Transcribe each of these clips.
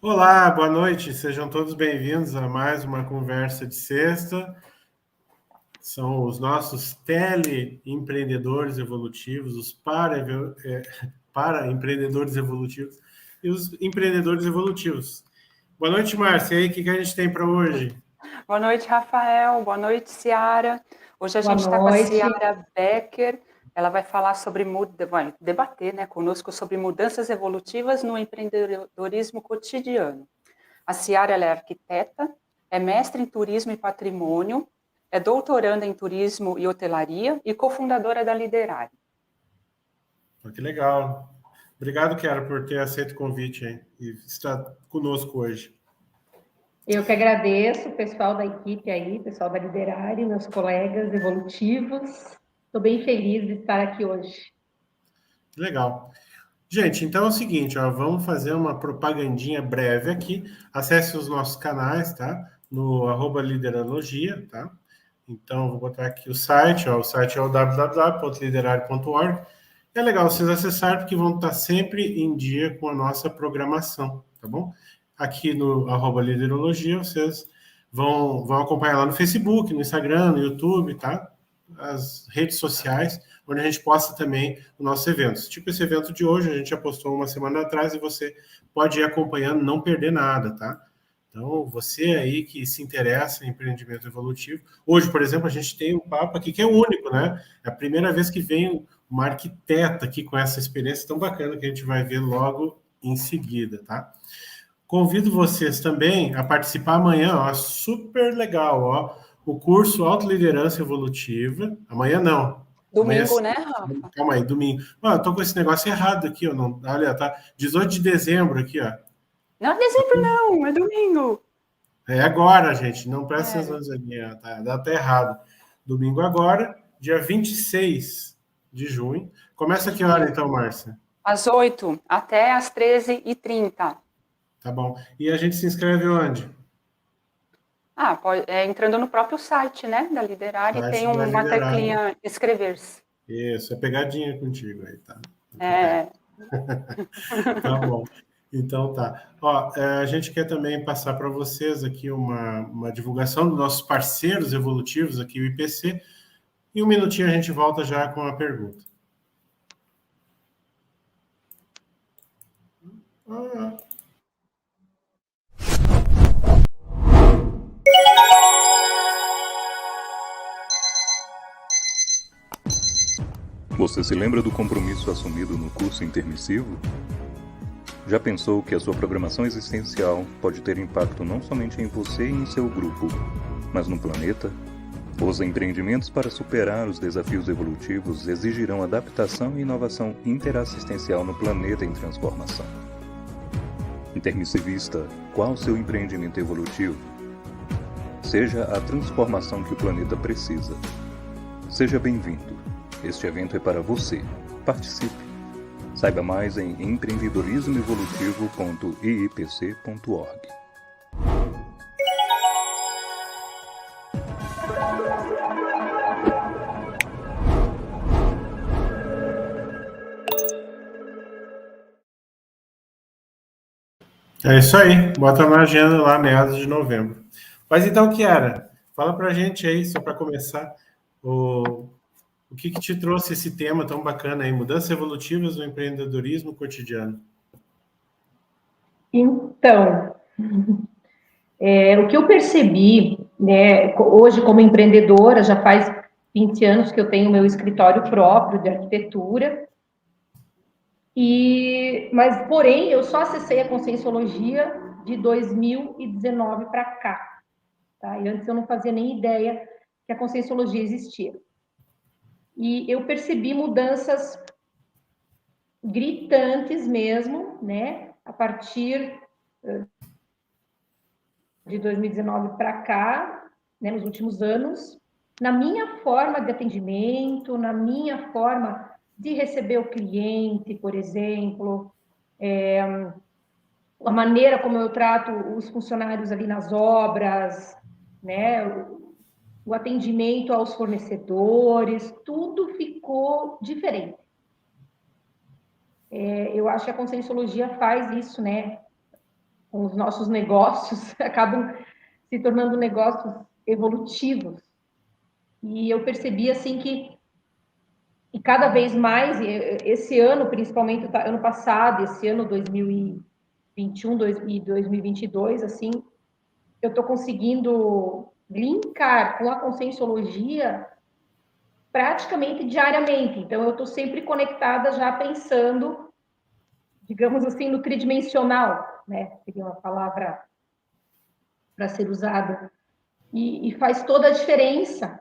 Olá, boa noite. Sejam todos bem-vindos a mais uma conversa de sexta. São os nossos teleempreendedores evolutivos, os para-empreendedores evolutivos e os empreendedores evolutivos. Boa noite, Márcia. E aí, o que a gente tem para hoje? Boa noite, Rafael. Boa noite, Ciara. Hoje a Boa gente está com a noite. Ciara Becker. Ela vai falar vai debater, conosco sobre mudanças evolutivas no empreendedorismo cotidiano. A Ciara ela é arquiteta, é mestre em turismo e patrimônio, é doutoranda em turismo e hotelaria e cofundadora da Liderare. Que legal. Obrigado, Chiara, por ter aceito o convite hein, e estar conosco hoje. Eu que agradeço o pessoal da equipe aí, pessoal da Liderare, meus colegas evolutivos. Estou bem feliz de estar aqui hoje. Legal. Gente, então é o seguinte, ó, vamos fazer uma propagandinha breve aqui. Acesse os nossos canais, tá? No @lideralogia, tá? Então, vou botar aqui o site, ó, o site é o www.liderare.org. É legal vocês acessarem, porque vão estar sempre em dia com a nossa programação, tá bom? Aqui no @lideralogia, vocês vão acompanhar lá no Facebook, no Instagram, no YouTube, tá? As redes sociais, onde a gente posta também os nossos eventos. Tipo esse evento de hoje, a gente já postou uma semana atrás e você pode ir acompanhando, não perder nada, tá? Então, você aí que se interessa em empreendimento evolutivo, hoje, por exemplo, a gente tem um papo aqui que é único, né? É a primeira vez que vem uma arquiteta aqui com essa experiência tão bacana que a gente vai ver logo em seguida, tá? Convido vocês também a participar amanhã, ó, super legal, ó, o curso Autoliderança Evolutiva. Amanhã não. Domingo, Amanhã, né, Rafa? calma aí, domingo. Eu tô com esse negócio errado aqui, ó. Não, olha, tá 18 de dezembro aqui, ó. Não é dezembro, não, é domingo. É agora, gente. Não presta É. atenção aqui, ó. Tá, dá até errado. Domingo agora, dia 26 de junho. Começa que hora, então, Márcia? Às 8 até às 13h30. Tá bom. E a gente se inscreve onde? Entrando no próprio site, né, da Liderare, tem Site da uma Liderare. teclinha inscrever-se. Isso, é pegadinha contigo aí, tá? É. Tá bom. Então tá. Ó, a gente quer também passar para vocês aqui uma divulgação dos nossos parceiros evolutivos aqui, o IPC. Em um minutinho a gente volta já com a pergunta. Você se lembra do compromisso assumido no curso intermissivo? Já pensou que a sua programação existencial pode ter impacto não somente em você e em seu grupo, mas no planeta? Os empreendimentos para superar os desafios evolutivos exigirão adaptação e inovação interassistencial no planeta em transformação. Intermissivista, qual seu empreendimento evolutivo? Seja a transformação que o planeta precisa. Seja bem-vindo. Este evento é para você. Participe. Saiba mais em empreendedorismoevolutivo.iipc.org. É isso aí. Bota na agenda lá, meados de novembro. Mas então, Kiara, fala pra gente aí, só para começar, o que te trouxe esse tema tão bacana aí, mudanças evolutivas no empreendedorismo cotidiano? Então, o que eu percebi, né, hoje como empreendedora, já faz 20 anos que eu tenho meu escritório próprio de arquitetura, mas, porém, eu só acessei a Conscienciologia de 2019 para cá, tá? E antes eu não fazia nem ideia que a Conscienciologia existia. E eu percebi mudanças gritantes mesmo, né? A partir de 2019 para cá, né, nos últimos anos, na minha forma de atendimento, na minha forma de receber o cliente, por exemplo, a maneira como eu trato os funcionários ali nas obras, né, o atendimento aos fornecedores, tudo ficou diferente. Eu acho que a Conscienciologia faz isso, né? os nossos negócios acabam se tornando negócios evolutivos. E eu percebi, assim, que e cada vez mais, esse ano, principalmente ano passado, esse ano 2021 e 2022, assim, eu estou conseguindo linkar com a Conscienciologia praticamente diariamente. Então, eu estou sempre conectada, já pensando, digamos assim, no tridimensional, né? Seria uma palavra para ser usada. E faz toda a diferença.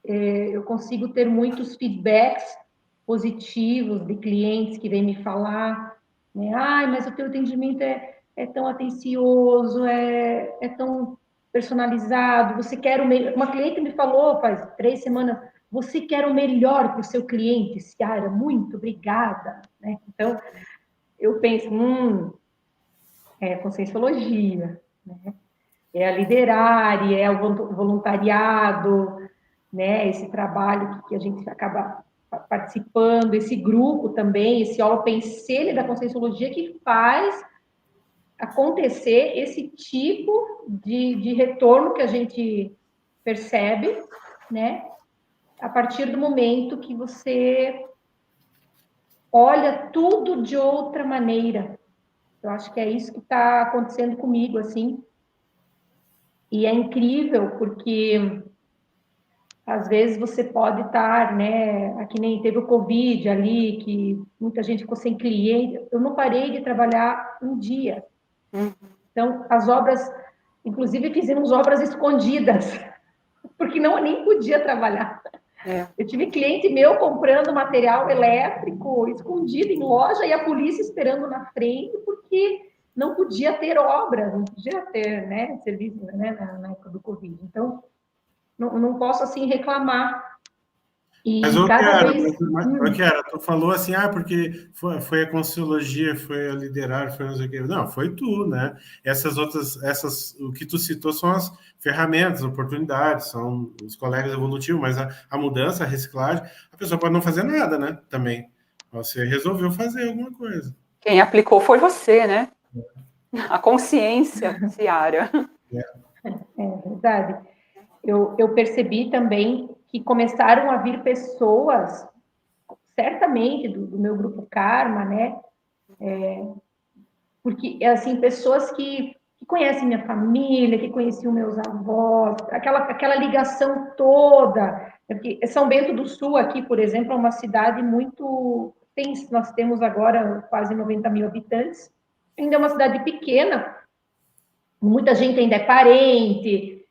Eu consigo ter muitos feedbacks positivos de clientes que vêm me falar, né? Ai, mas o teu atendimento é tão atencioso, é tão personalizado, você quer o melhor. Uma cliente me falou faz 3 semanas, você quer o melhor para o seu cliente, Ciara, muito obrigada, né? Então, eu penso, é Conscienciologia, né? É a liderar, é o voluntariado, né? Esse trabalho que a gente acaba participando, esse grupo também, esse Open Celha da Conscienciologia que faz acontecer esse tipo de retorno que a gente percebe, né? A partir do momento que você olha tudo de outra maneira. Eu acho que é isso que está acontecendo comigo, assim. E é incrível, porque às vezes você pode estar, né, aqui nem teve o Covid ali, que muita gente ficou sem cliente. Eu não parei de trabalhar um dia. Então, as obras, inclusive fizemos obras escondidas, porque não nem podia trabalhar. Eu tive cliente meu comprando material elétrico escondido em loja e a polícia esperando na frente, porque não podia ter obra, não podia ter, né, serviço, né, na época do Covid. Então, não posso, assim, reclamar. Mas, E cada vez... Chiara, tu falou assim, porque foi a Conscienciologia, foi a liderar, foi não sei o quê. Não, foi tu, né? O que tu citou são as ferramentas, oportunidades, são os colegas evolutivos, mas a mudança, a reciclagem, a pessoa pode não fazer nada, né? Também. Você resolveu fazer alguma coisa. Quem aplicou foi você, né? A consciência, Ciara. É verdade. Eu percebi também que começaram a vir pessoas, certamente do meu grupo Karma, né? Porque, assim, pessoas que conhecem minha família, que conheciam meus avós, aquela ligação toda. Porque São Bento do Sul, aqui, por exemplo, é uma cidade muito... Nós temos agora quase 90 mil habitantes, ainda é uma cidade pequena, muita gente ainda é parente,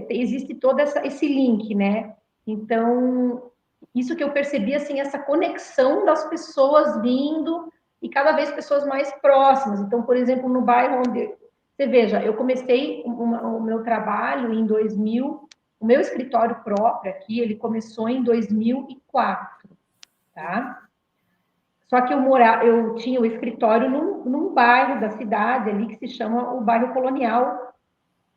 existe todo esse link, né? Então, isso que eu percebi, assim, essa conexão das pessoas vindo e cada vez pessoas mais próximas. Então, por exemplo, no bairro onde... Você veja, eu comecei o meu trabalho em 2000, o meu escritório próprio aqui, ele começou em 2004, tá? Só que eu tinha o escritório num bairro da cidade ali que se chama o bairro Colonial.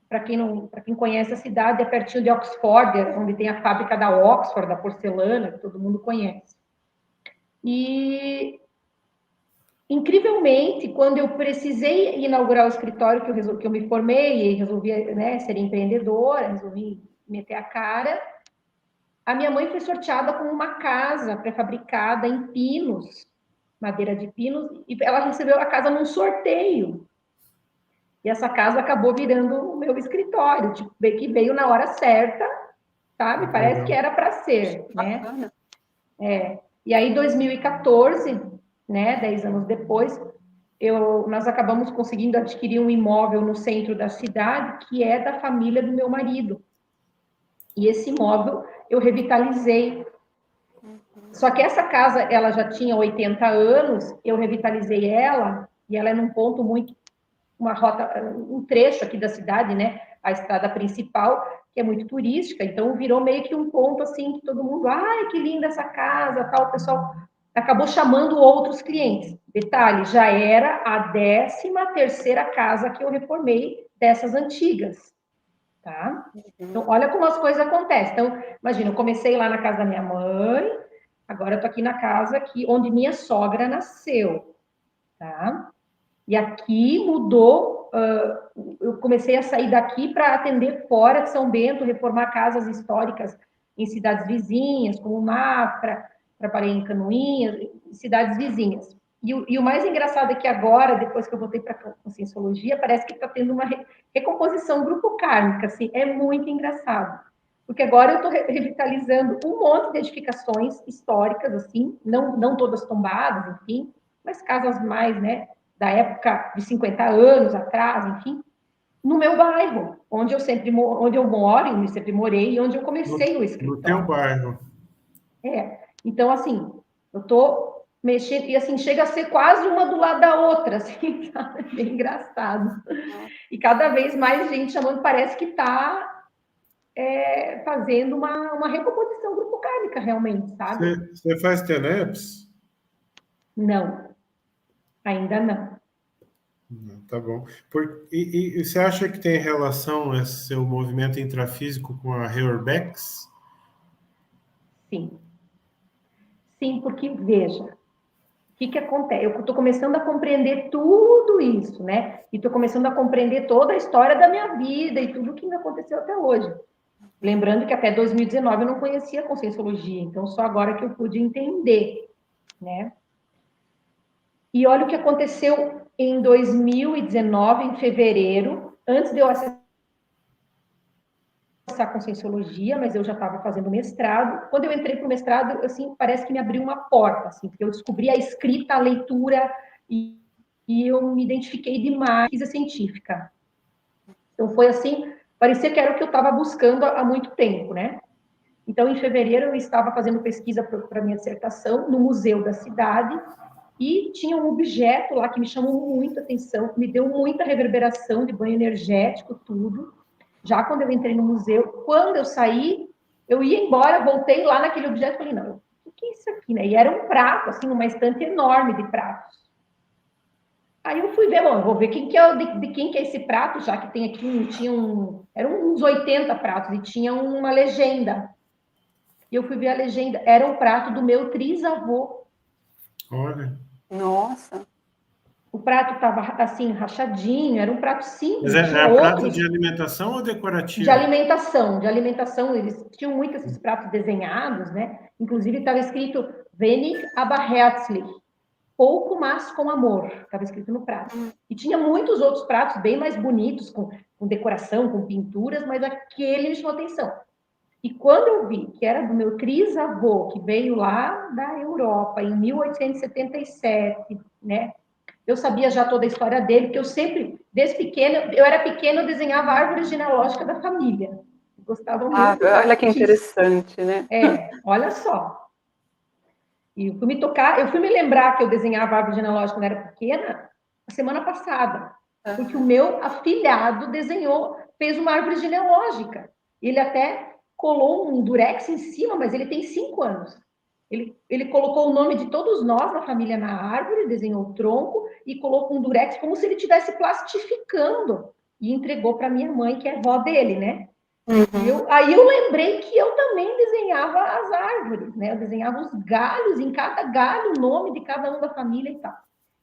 Para quem conhece a cidade, é pertinho de Oxford, onde tem a fábrica da Oxford, da porcelana, que todo mundo conhece. E, incrivelmente, quando eu precisei inaugurar o escritório, que eu me formei e resolvi, né, ser empreendedora, resolvi meter a cara, a minha mãe foi sorteada com uma casa pré-fabricada em Pinos, madeira de Pinos, e ela recebeu a casa num sorteio. E essa casa acabou virando o meu escritório, tipo, que veio na hora certa, sabe? Parece que era para ser, né? E aí, em 2014, né, 10 anos depois, nós acabamos conseguindo adquirir um imóvel no centro da cidade, que é da família do meu marido. E esse imóvel eu revitalizei. Só que essa casa, ela já tinha 80 anos, eu revitalizei ela, e ela é num ponto muito... um trecho aqui da cidade, né? A estrada principal, que é muito turística, então virou meio que um ponto assim que todo mundo, ai, que linda essa casa, tal, o pessoal acabou chamando outros clientes. Detalhe, já era a 13ª casa que eu reformei dessas antigas, tá? Então, olha como as coisas acontecem. Então, imagina, eu comecei lá na casa da minha mãe, agora eu tô aqui na casa onde minha sogra nasceu, tá? E aqui mudou eu comecei a sair daqui para atender fora de São Bento, reformar casas históricas em cidades vizinhas, como Mafra, trabalhei em Canoinhas, cidades vizinhas. E o mais engraçado é que agora, depois que eu voltei para a Conscienciologia, parece que está tendo uma recomposição grupo kármica, assim, é muito engraçado. Porque agora eu estou revitalizando um monte de edificações históricas, assim, não todas tombadas, enfim, mas casas mais, né, da época de 50 anos atrás, enfim, no meu bairro, onde eu moro, e sempre morei, e onde eu comecei o escritório. No teu bairro. Então, assim, eu estou mexendo, e assim, chega a ser quase uma do lado da outra, assim, tá? É bem engraçado. E cada vez mais gente chamando, parece que está fazendo uma recomposição grupo kármica, realmente, sabe? Você faz TENEPS? Não, ainda não. Tá bom. E você acha que tem relação esse seu movimento intrafísico com a Reurbex? Sim. Sim, porque, veja, o que acontece? Eu estou começando a compreender tudo isso, né? E estou começando a compreender toda a história da minha vida e tudo o que me aconteceu até hoje. Lembrando que até 2019 eu não conhecia a Conscienciologia, então só agora que eu pude entender, né? E olha o que aconteceu em 2019, em fevereiro, antes de eu acessar a Conscienciologia, mas eu já estava fazendo mestrado. Quando eu entrei para o mestrado, assim, parece que me abriu uma porta, assim, porque eu descobri a escrita, a leitura, e eu me identifiquei demais com a científica. Então, foi assim, parecia que era o que eu estava buscando há muito tempo, né? Então, em fevereiro, eu estava fazendo pesquisa para minha dissertação no museu da cidade, e tinha um objeto lá que me chamou muita atenção, me deu muita reverberação de banho energético, tudo. Já quando eu entrei no museu, quando eu saí, eu ia embora, voltei lá naquele objeto e falei, não, o que é isso aqui, né? E era um prato, assim, uma estante enorme de pratos. Aí eu fui ver, bom, eu vou ver quem que é, de quem que é esse prato, já que tem aqui, eram uns 80 pratos, e tinha uma legenda. E eu fui ver a legenda, era um prato do meu trisavô. Olha. Nossa. O prato estava, assim, rachadinho, era um prato simples. Mas tinha prato de alimentação ou decorativo? De alimentação. Eles tinham muitos esses pratos desenhados, né? Inclusive estava escrito Wenig, aber herzlich. Pouco, mas com amor. Estava escrito no prato. E tinha muitos outros pratos bem mais bonitos, com decoração, com pinturas, mas aquele me chamou atenção. E quando eu vi que era do meu trisavô, que veio lá da Europa, em 1877, né? Eu sabia já toda a história dele, porque eu sempre, desde pequena, eu era pequena, eu desenhava a árvore genealógica da família. Eu gostava muito. Olha que interessante, né? Olha só. E eu fui me lembrar que eu desenhava a árvore genealógica quando era pequena, a semana passada. Porque o meu afilhado fez uma árvore genealógica. Ele até colou um durex em cima, mas ele tem 5 anos. Ele colocou o nome de todos nós na família na árvore, desenhou o tronco e colocou um durex como se ele estivesse plastificando. E entregou para minha mãe, que é avó dele, né? Uhum. Aí eu lembrei que eu também desenhava as árvores, né? Eu desenhava os galhos, em cada galho, o nome de cada um da família e tal.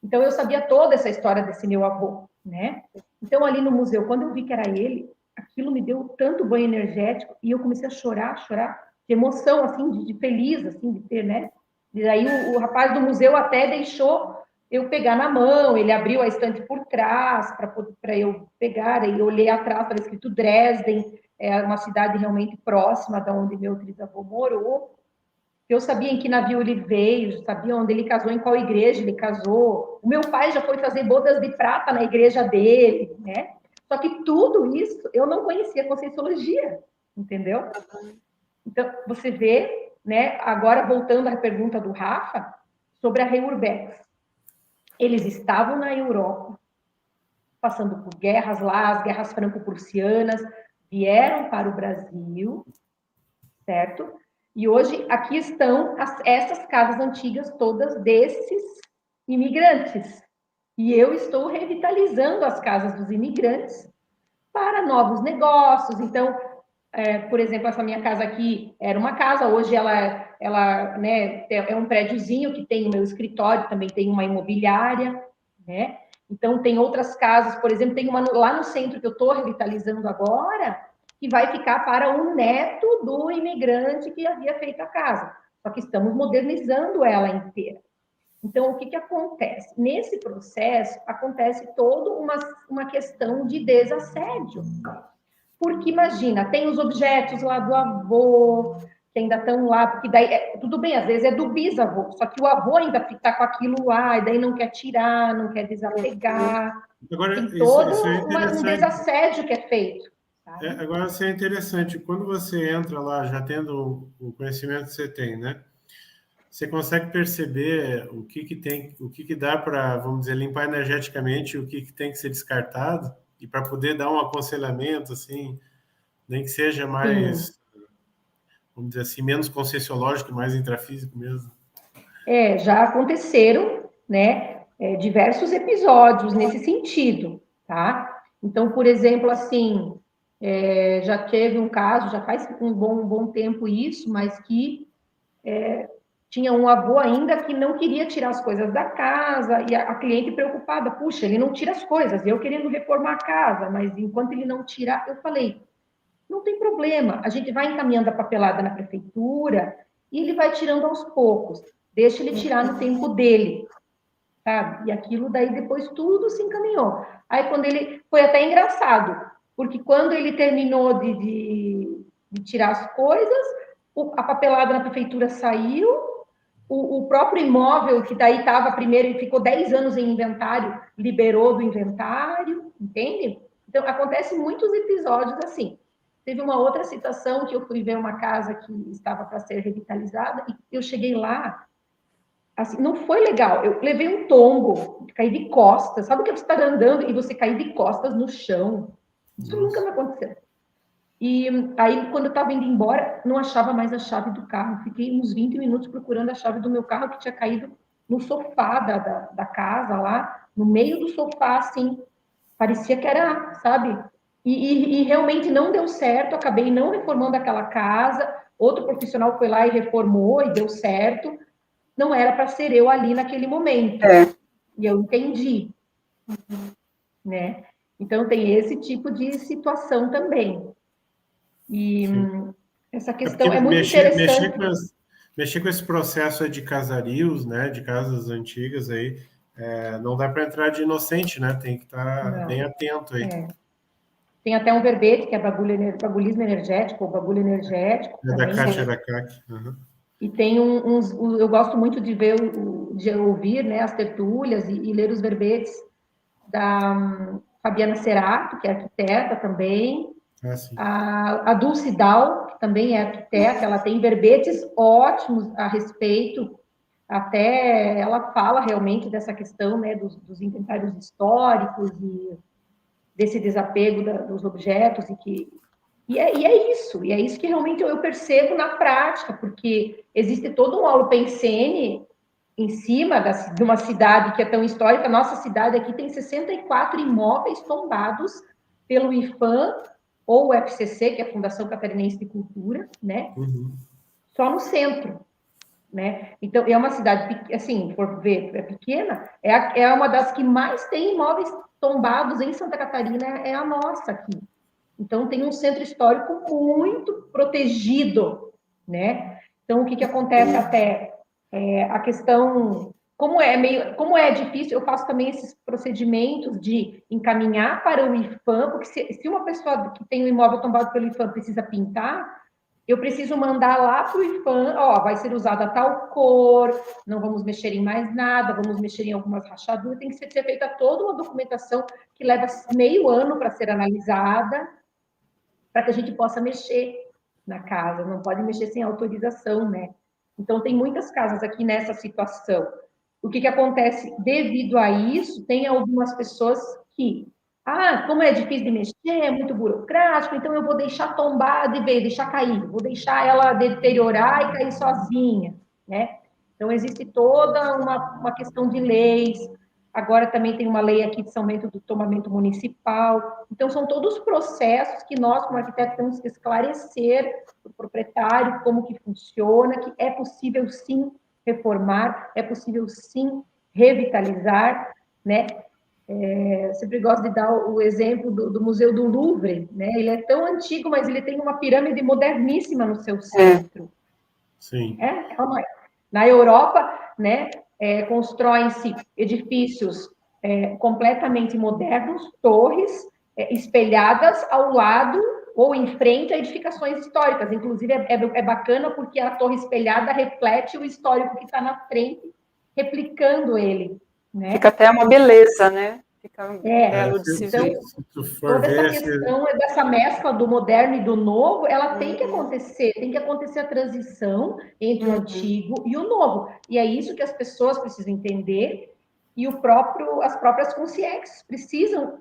Então, eu sabia toda essa história desse meu avô, né? Então, ali no museu, quando eu vi que era ele, aquilo me deu tanto banho energético e eu comecei a chorar de emoção, assim, de feliz, assim, de ter, né? E aí o rapaz do museu até deixou eu pegar na mão, ele abriu a estante por trás para eu pegar, e eu olhei atrás, estava escrito Dresden, é uma cidade realmente próxima da onde meu trisavô morou. Eu sabia em que navio ele veio, sabia onde ele casou, em qual igreja ele casou. O meu pai já foi fazer bodas de prata na igreja dele, né? Só que tudo isso eu não conhecia a Conscienciologia, entendeu? Então, você vê, né? Agora, voltando à pergunta do Rafa, sobre a Reurbex. Eles estavam na Europa, passando por guerras lá, as guerras franco-prussianas, vieram para o Brasil, certo? E hoje aqui estão essas casas antigas todas desses imigrantes. E eu estou revitalizando as casas dos imigrantes para novos negócios. Então, por exemplo, essa minha casa aqui era uma casa, hoje ela né, é um prédiozinho que tem o meu escritório, também tem uma imobiliária, né? Então, tem outras casas, por exemplo, tem uma lá no centro que eu estou revitalizando agora, que vai ficar para o neto do imigrante que havia feito a casa. Só que estamos modernizando ela inteira. Então, o que acontece? Nesse processo, acontece toda uma questão de desassédio. Porque, imagina, tem os objetos lá do avô, que ainda estão lá, porque daí, tudo bem, às vezes é do bisavô, só que o avô ainda está com aquilo lá, e daí não quer tirar, não quer desapegar. Agora, Tem todo isso é um desassédio que é feito. Agora, isso é interessante. Quando você entra lá, já tendo o conhecimento que você tem, né? Você consegue perceber o que tem, o que dá para, vamos dizer, limpar energeticamente, o que tem que ser descartado, e para poder dar um aconselhamento, assim, nem que seja mais, Sim. vamos dizer assim, menos conscienciológico, mais intrafísico mesmo. Já aconteceram, né, diversos episódios nesse sentido, tá? Então, por exemplo, assim, já teve um caso, já faz um bom tempo isso, mas que tinha um avô ainda que não queria tirar as coisas da casa, e a cliente preocupada, puxa, ele não tira as coisas, eu querendo reformar a casa, mas enquanto ele não tirar, eu falei, não tem problema, a gente vai encaminhando a papelada na prefeitura e ele vai tirando aos poucos, deixa ele tirar no tempo dele, sabe? E aquilo daí depois tudo se encaminhou. Aí quando ele, foi até engraçado, porque quando ele terminou de tirar as coisas, a papelada na prefeitura saiu, o próprio imóvel, que daí estava primeiro e ficou 10 anos em inventário, liberou do inventário, entende? Então, acontece muitos episódios assim. Teve uma outra situação que eu fui ver uma casa que estava para ser revitalizada e eu cheguei lá, assim, não foi legal. Eu levei um tombo, caí de costas. Sabe o que você está andando e você cair de costas no chão? Isso nunca me aconteceu. E aí, quando eu estava indo embora, não achava mais a chave do carro. Fiquei uns 20 minutos procurando a chave do meu carro, que tinha caído no sofá da casa lá, no meio do sofá, assim. Parecia que era, sabe? E realmente não deu certo, acabei não reformando aquela casa. Outro profissional foi lá e reformou e deu certo. Não era para ser eu ali naquele momento. E eu entendi, né? Então, tem esse tipo de situação também. E essa questão é muito interessante. Mexer com esse processo aí de casarios, né, de casas antigas aí, não dá para entrar de inocente, né? Tem que estar bem atento aí. Tem até um verbete que é bagulismo energético, ou bagulho energético. É da Kátia Aracaki. Uhum. E tem eu gosto muito de ver, de ouvir, né, as tertúlias e ler os verbetes da Fabiana Cerato, que é arquiteta também, a Dulce Dal, que também é arquiteta, ela tem verbetes ótimos a respeito, até ela fala realmente dessa questão, né, dos inventários históricos e desse desapego dos objetos, e é isso que realmente eu percebo na prática, porque existe todo um holopensene em cima de uma cidade que é tão histórica. Nossa cidade aqui tem 64 imóveis tombados pelo IFAM, ou o FCC, que é a Fundação Catarinense de Cultura, né? Só no centro, né? Então, é uma cidade, assim, por ver, é pequena, é uma das que mais tem imóveis tombados em Santa Catarina, é a nossa aqui. Então, tem um centro histórico muito protegido, né? Então, o que acontece até? A questão, como é difícil, eu faço também esses procedimentos de encaminhar para o IFAM, porque se uma pessoa que tem um imóvel tombado pelo IFAM precisa pintar, eu preciso mandar lá para o IFAM, vai ser usada tal cor, não vamos mexer em mais nada, vamos mexer em algumas rachaduras, tem que ser feita toda uma documentação que leva meio ano para ser analisada, para que a gente possa mexer na casa, não pode mexer sem autorização, né? Então, tem muitas casas aqui nessa situação. O que acontece devido a isso? Tem algumas pessoas que, como é difícil de mexer, é muito burocrático, então eu vou deixar tombar de vez, deixar cair, vou deixar ela deteriorar e cair sozinha, né? Então, existe toda uma questão de leis. Agora também tem uma lei aqui de São Bento do tombamento municipal. Então, são todos processos que nós, como arquitetos, temos que esclarecer para o proprietário como que funciona, que é possível, sim, reformar, é possível, sim, revitalizar, né? Eu sempre gosto de dar o exemplo do Museu do Louvre, né? Ele é tão antigo, mas ele tem uma pirâmide moderníssima no seu centro. Sim. Na Europa, né, constroem-se edifícios completamente modernos, torres espelhadas ao lado ou em frente a edificações históricas. Inclusive, é bacana porque a torre espelhada reflete o histórico que está na frente, replicando ele. Né? Fica até uma beleza, né? Fica belo de se ver. Toda essa questão dessa mescla do moderno e do novo, ela tem que acontecer a transição entre o antigo e o novo. E é isso que as pessoas precisam entender, e as próprias consciências precisam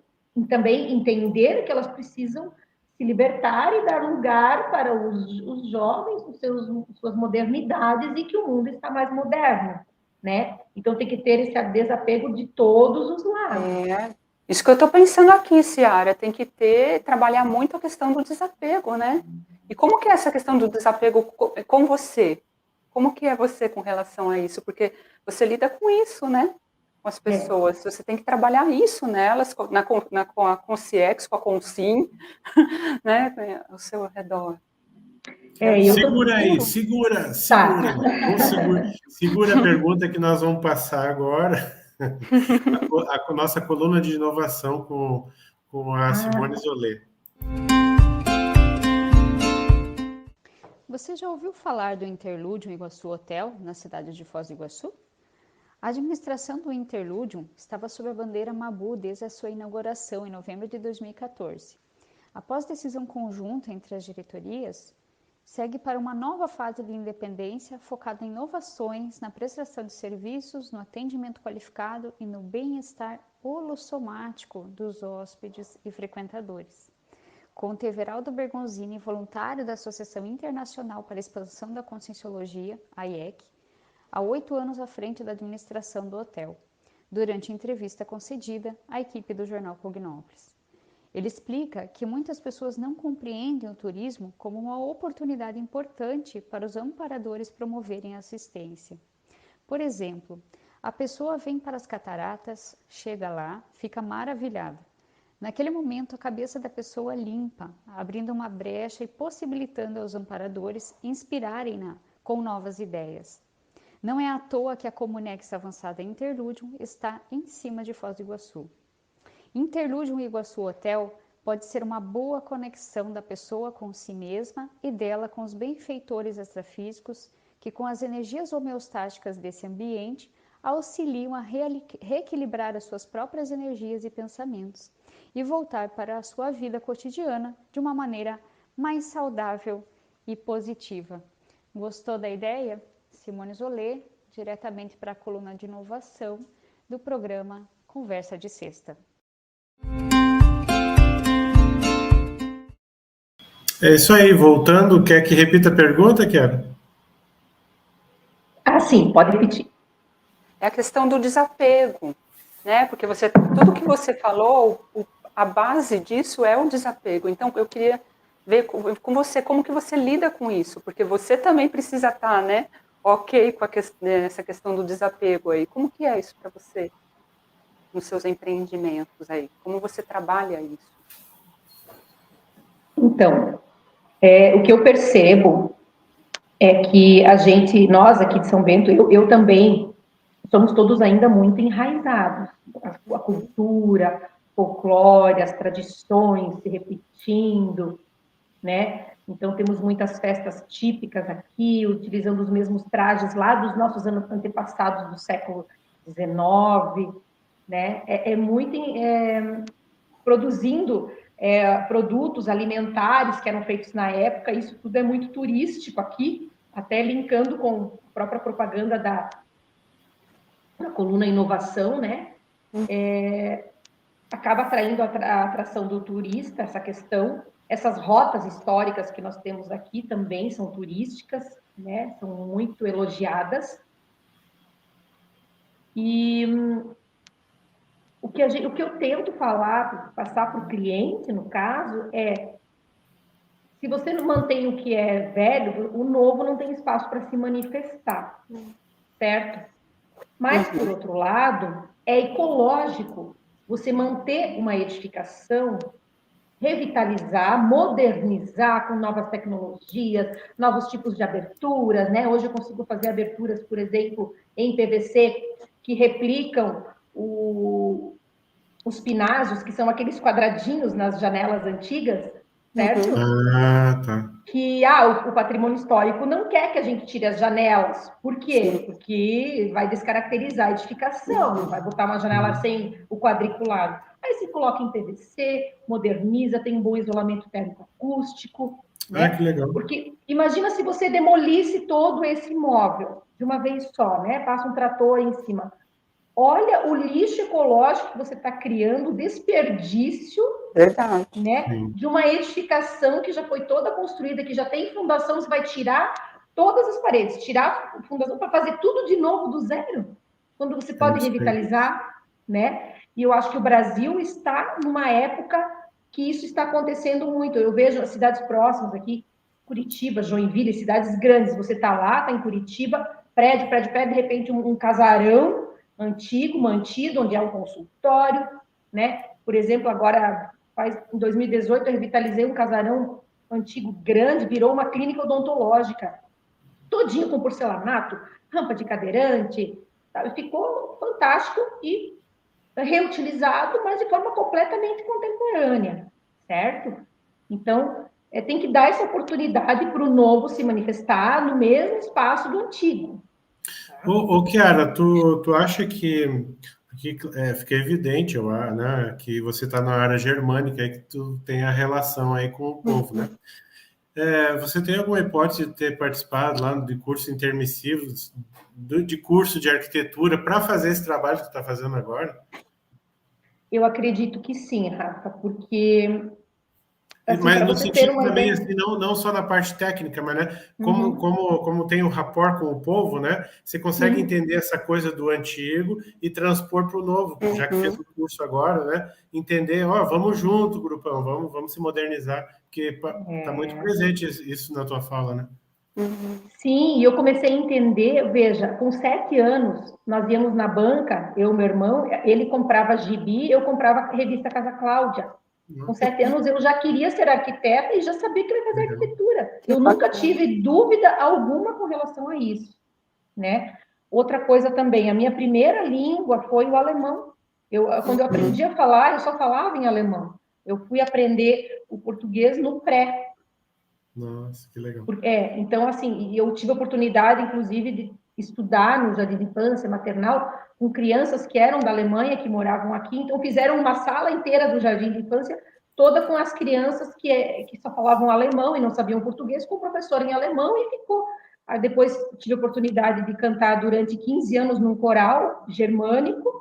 também entender que elas precisam se libertar e dar lugar para os jovens, suas modernidades, e que o mundo está mais moderno, né? Então tem que ter esse desapego de todos os lados. Isso que eu estou pensando aqui, Ciara, tem que trabalhar muito a questão do desapego, né? E como que é essa questão do desapego com você? Como que é você com relação a isso? Porque você lida com isso, né? Com as pessoas. Você tem que trabalhar isso nelas, com a Consciex, com a Consim, né? Ao seu redor. Segura aí, segura. Segura a pergunta que nós vamos passar agora. A nossa coluna de inovação com a Simone Zolé. Você já ouviu falar do Interludium Iguaçu Hotel, na cidade de Foz do Iguaçu? A administração do Interludium estava sob a bandeira Mabu desde a sua inauguração em novembro de 2014. Após decisão conjunta entre as diretorias, segue para uma nova fase de independência focada em inovações, na prestação de serviços, no atendimento qualificado e no bem-estar holossomático dos hóspedes e frequentadores. Conta Everaldo Bergonzini, voluntário da Associação Internacional para a Expansão da Conscienciologia, a IEC, há 8 anos à frente da administração do hotel, durante entrevista concedida à equipe do jornal Cognópolis. Ele explica que muitas pessoas não compreendem o turismo como uma oportunidade importante para os amparadores promoverem a assistência. Por exemplo, a pessoa vem para as cataratas, chega lá, fica maravilhada. Naquele momento, a cabeça da pessoa limpa, abrindo uma brecha e possibilitando aos amparadores inspirarem-na com novas ideias. Não é à toa que a Comunex Avançada Interludium está em cima de Foz do Iguaçu. Interludium Iguaçu Hotel pode ser uma boa conexão da pessoa com si mesma e dela com os benfeitores extrafísicos que, com as energias homeostáticas desse ambiente, auxiliam a reequilibrar as suas próprias energias e pensamentos e voltar para a sua vida cotidiana de uma maneira mais saudável e positiva. Gostou da ideia? Simone Zolé, diretamente para a coluna de inovação do programa Conversa de Sexta. É isso aí, voltando, quer que repita a pergunta, Kiara? Sim, pode repetir. É a questão do desapego, né? Porque tudo que você falou, a base disso é o desapego. Então, eu queria ver com você como que você lida com isso, porque você também precisa estar, né, ok com essa questão do desapego aí. Como que é isso para você, nos seus empreendimentos aí? Como você trabalha isso? Então, o que eu percebo é que nós aqui de São Bento, eu também, somos todos ainda muito enraizados. A cultura, o folclore, as tradições se repetindo, né? Então, temos muitas festas típicas aqui, utilizando os mesmos trajes lá dos nossos antepassados do século XIX, né? Produzindo produtos alimentares que eram feitos na época, isso tudo é muito turístico aqui, até linkando com a própria propaganda da coluna inovação, né? Acaba atraindo a atração do turista, essa questão. Essas rotas históricas que nós temos aqui também são turísticas, né? São muito elogiadas. E o que eu tento passar para o cliente, no caso, se você não mantém o que é velho, o novo não tem espaço para se manifestar, certo? Mas, por outro lado, é ecológico você manter uma edificação, revitalizar, modernizar com novas tecnologias, novos tipos de aberturas, né? Hoje eu consigo fazer aberturas, por exemplo, em PVC, que replicam os pinágios, que são aqueles quadradinhos nas janelas antigas, certo? Ah, tá. Que o patrimônio histórico não quer que a gente tire as janelas. Por quê? Porque vai descaracterizar a edificação, vai botar uma janela sem o quadriculado. Aí se coloca em PVC, moderniza, tem um bom isolamento térmico-acústico. Né? Que legal. Porque imagina se você demolisse todo esse imóvel de uma vez só, né? Passa um trator em cima. Olha o lixo ecológico que você está criando, o desperdício, né, de uma edificação que já foi toda construída, que já tem fundação, você vai tirar todas as paredes, tirar a fundação para fazer tudo de novo do zero, quando você pode revitalizar, né? E eu acho que o Brasil está numa época que isso está acontecendo muito. Eu vejo as cidades próximas aqui, Curitiba, Joinville, cidades grandes, você está lá, está em Curitiba, prédio, de repente um casarão antigo, mantido, onde é um consultório, né? Por exemplo, agora, em 2018, eu revitalizei um casarão antigo grande, virou uma clínica odontológica, todinho com porcelanato, rampa de cadeirante, sabe? Ficou fantástico e reutilizado, mas de forma completamente contemporânea, certo? Então, tem que dar essa oportunidade para o novo se manifestar no mesmo espaço do antigo. Ô, Chiara, tu acha que fica evidente, né, que você está na área germânica e que tu tem a relação aí com o povo, né? Você tem alguma hipótese de ter participado lá de cursos intermissivos, de curso de arquitetura, para fazer esse trabalho que tu está fazendo agora? Eu acredito que sim, Rafa, porque... Assim, mas no sentido também, assim, não só na parte técnica, mas né, como tem o rapport com o povo, né? Você consegue entender essa coisa do antigo e transpor para o novo, já que fez o curso agora, né? Entender, vamos junto, grupão, vamos se modernizar, porque está muito presente isso na tua fala, né? Sim, e eu comecei a entender, veja, com 7 anos, nós íamos na banca, eu e meu irmão, ele comprava gibi, eu comprava a revista Casa Cláudia. Com 7 anos eu já queria ser arquiteta e já sabia que eu ia fazer arquitetura. Eu nunca tive dúvida alguma com relação a isso, né? Outra coisa também, a minha primeira língua foi o alemão. Quando eu aprendi a falar, eu só falava em alemão. Eu fui aprender o português no pré. Nossa, que legal. Então, assim, eu tive a oportunidade, inclusive, de estudar no jardim de infância maternal com crianças que eram da Alemanha, que moravam aqui, então fizeram uma sala inteira do jardim de infância, toda com as crianças que só falavam alemão e não sabiam português, com o professor em alemão, e ficou. Aí depois tive a oportunidade de cantar durante 15 anos num coral germânico.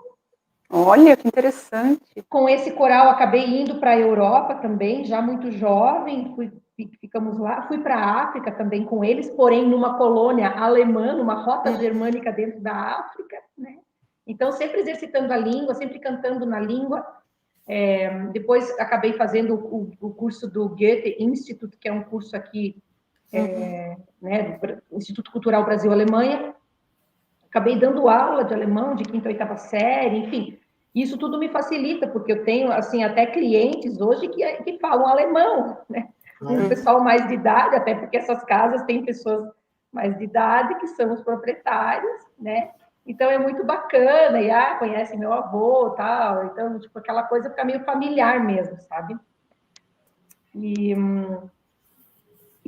Olha, que interessante. Com esse coral, acabei indo para a Europa também, já muito jovem, ficamos lá. Fui para a África também com eles, porém numa colônia alemã, numa rota germânica dentro da África, né? Então, sempre exercitando a língua, sempre cantando na língua. Depois, acabei fazendo o curso do Goethe Institut, que é um curso aqui, né, do Instituto Cultural Brasil-Alemanha. Acabei dando aula de alemão, de 5ª, 8ª série, enfim. Isso tudo me facilita, porque eu tenho, assim, até clientes hoje que falam alemão, né? Um pessoal mais de idade, até porque essas casas têm pessoas mais de idade, que são os proprietários, né? Então, é muito bacana, e conhece meu avô, tal, então, tipo, aquela coisa fica meio familiar mesmo, sabe? E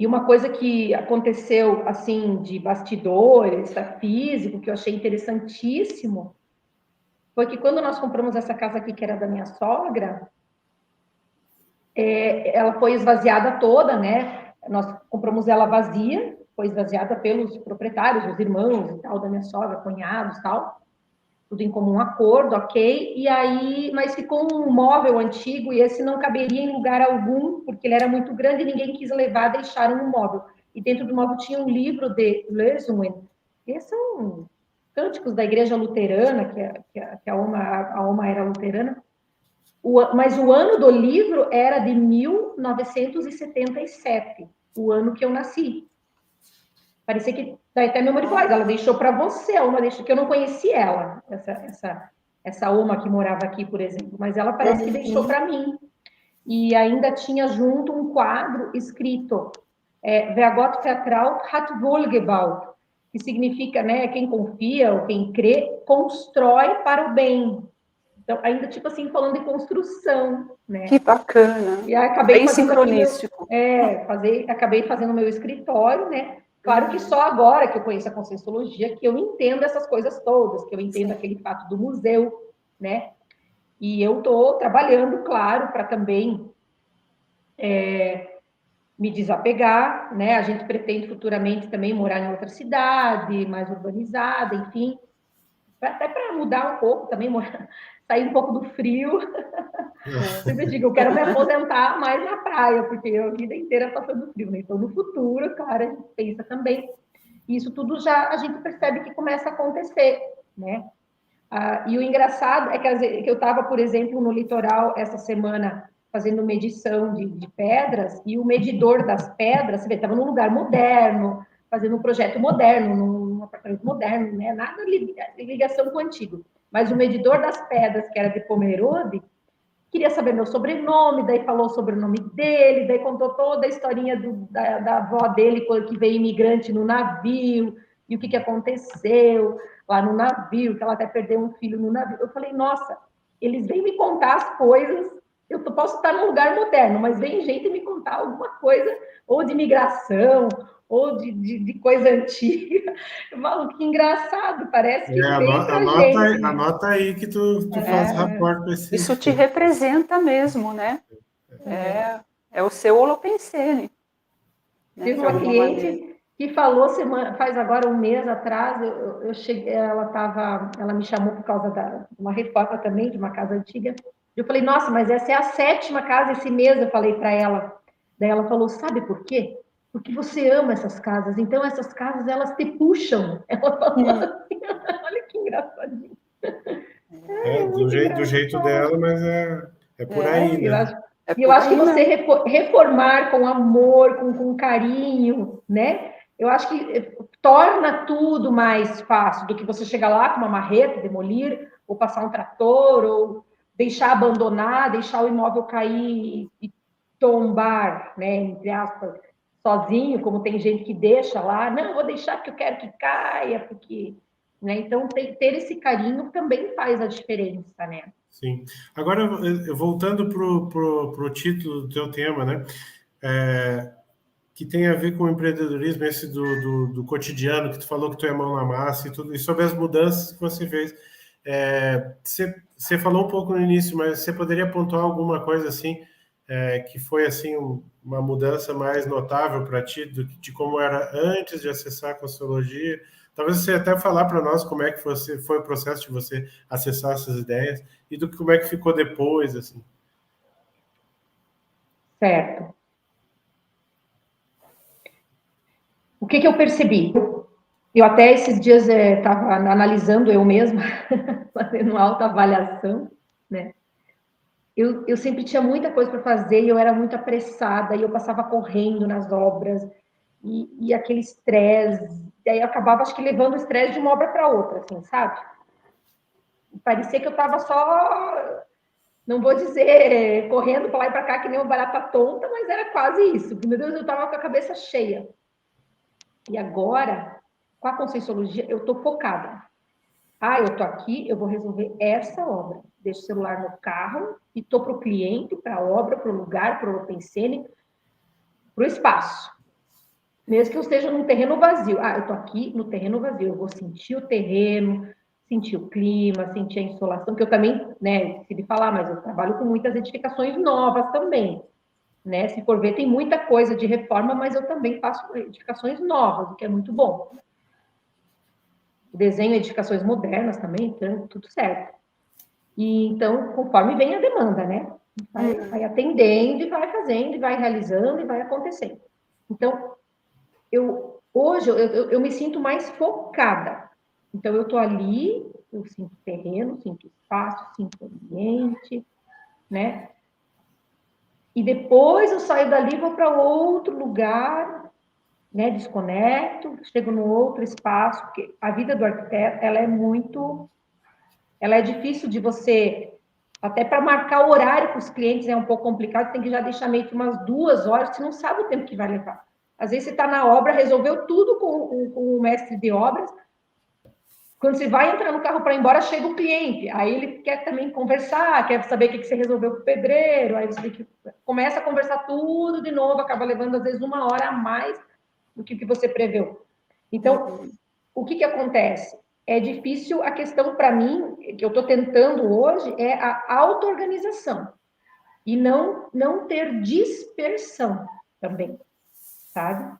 uma coisa que aconteceu, assim, de bastidores, físico, que eu achei interessantíssimo, foi que quando nós compramos essa casa aqui, que era da minha sogra, ela foi esvaziada toda, né? Nós compramos ela vazia, foi esvaziada pelos proprietários, os irmãos e tal, da minha sogra, cunhados e tal, tudo em comum acordo, ok? E aí, mas ficou um móvel antigo e esse não caberia em lugar algum, porque ele era muito grande e ninguém quis levar, deixaram no móvel. E dentro do móvel tinha um livro de Lösungen, que são cânticos da igreja luterana, que a Oma era luterana, mas o ano do livro era de 1977, o ano que eu nasci. Parecia que, daí até minha mãe falou, ela deixou para você, a Oma deixou, que eu não conhecia ela, essa Oma que morava aqui, por exemplo, mas ela parece que deixou para mim. E ainda tinha junto um quadro escrito Wer Gott vertraut, hat wohlgebaut, que significa, né, quem confia ou quem crê, constrói para o bem. Então, ainda tipo assim, falando de construção, né? Que bacana. E aí, acabei Bem fazendo sincronístico. acabei fazendo meu escritório, né? Claro que só agora que eu conheço a Conscienciologia que eu entendo essas coisas todas, que eu entendo aquele fato do museu, né? E eu estou trabalhando, claro, para também me desapegar, né? A gente pretende futuramente também morar em outra cidade, mais urbanizada, enfim, até para mudar um pouco também, sair um pouco do frio. Sempre digo, eu quero me aposentar mais na praia, porque eu a vida inteira passando frio, né? Então, no futuro, claro, a gente pensa também. Isso tudo já a gente percebe que começa a acontecer, né? E o engraçado é que eu estava, por exemplo, no litoral essa semana fazendo medição de pedras, e o medidor das pedras, você vê, estava num lugar moderno, fazendo um projeto moderno, num apartamento moderno, né? Nada de ligação com o antigo. Mas o medidor das pedras, que era de Pomerode, queria saber meu sobrenome, daí falou o sobrenome dele, daí contou toda a historinha da avó dele, que veio imigrante no navio, e o que aconteceu lá no navio, que ela até perdeu um filho no navio. Eu falei, nossa, eles vêm me contar as coisas, eu posso estar num lugar moderno, mas vem gente me contar alguma coisa, ou de migração, ou de coisa antiga. Eu falo, que engraçado, parece que vem pra gente. Anota aí que tu faz rapport com esse... Isso te representa mesmo, né? É o seu holopensene. Né? Teve uma cliente que falou faz agora um mês atrás, eu cheguei, ela me chamou por causa de uma reforma também, de uma casa antiga. Eu falei, nossa, mas essa é a 7ª casa esse mês, eu falei para ela. Daí ela falou, sabe por quê? Porque você ama essas casas, então essas casas, elas te puxam. Ela falou assim, olha que engraçadinho. Do jeito dela, mas é por aí, né? Eu acho que você reformar com amor, com carinho, né? Eu acho que torna tudo mais fácil do que você chegar lá com uma marreta, demolir, ou passar um trator, ou deixar abandonar, deixar o imóvel cair e tombar, né? Entre aspas, sozinho, como tem gente que deixa lá. Não, vou deixar porque eu quero que caia, porque... Né? Então, ter esse carinho também faz a diferença, né? Sim. Agora, voltando pro título do teu tema, né? Que tem a ver com o empreendedorismo, esse do cotidiano, que tu falou que tu é mão na massa e tudo, e sobre as mudanças que você fez. Você falou um pouco no início, mas você poderia pontuar alguma coisa assim, que foi assim uma mudança mais notável para ti, de como era antes de acessar a Conscienciologia? Talvez você até falar para nós como é que foi o processo de você acessar essas ideias e como é que ficou depois, assim. Certo. O que eu percebi? Eu até esses dias estava analisando eu mesma, fazendo uma autoavaliação, né? Eu sempre tinha muita coisa para fazer e eu era muito apressada e eu passava correndo nas obras e aquele estresse, e aí eu acabava, acho que, levando o estresse de uma obra para outra, assim, sabe? Parecia que eu estava só, não vou dizer correndo para lá e para cá que nem uma barata tonta, mas era quase isso. Meu Deus, eu estava com a cabeça cheia. E agora, com a Conscienciologia, eu estou focada. Eu estou aqui, eu vou resolver essa obra. Deixo o celular no carro e estou para o cliente, para a obra, para o lugar, para o Holopensene, para o espaço. Mesmo que eu esteja num terreno vazio. Eu estou aqui no terreno vazio, eu vou sentir o terreno, sentir o clima, sentir a insolação, que eu também, né, esqueci de falar, mas eu trabalho com muitas edificações novas também. Né? Se for ver, tem muita coisa de reforma, mas eu também faço edificações novas, o que é muito bom. Desenho edificações modernas também, então, tudo certo. E então, conforme vem a demanda, né? Vai atendendo, e vai fazendo, e vai realizando, e vai acontecendo. Então, hoje eu me sinto mais focada. Então, eu estou ali, eu sinto terreno, sinto espaço, sinto ambiente, né? E depois eu saio dali, vou para outro lugar, né? Desconecto, chego num outro espaço, porque a vida do arquiteto, ela é muito ela é difícil de você, até para marcar o horário com os clientes é um pouco complicado, tem que já deixar meio que umas 2 horas, você não sabe o tempo que vai levar. Às vezes você está na obra, resolveu tudo com o mestre de obras, quando você vai entrar no carro para ir embora, chega o cliente, aí ele quer também conversar, quer saber o que você resolveu com o pedreiro, aí você começa a conversar tudo de novo, acaba levando às vezes 1 hora a mais do que você preveu. Então, o que acontece? É difícil a questão para mim, que eu estou tentando hoje, é a auto-organização e não ter dispersão também, sabe?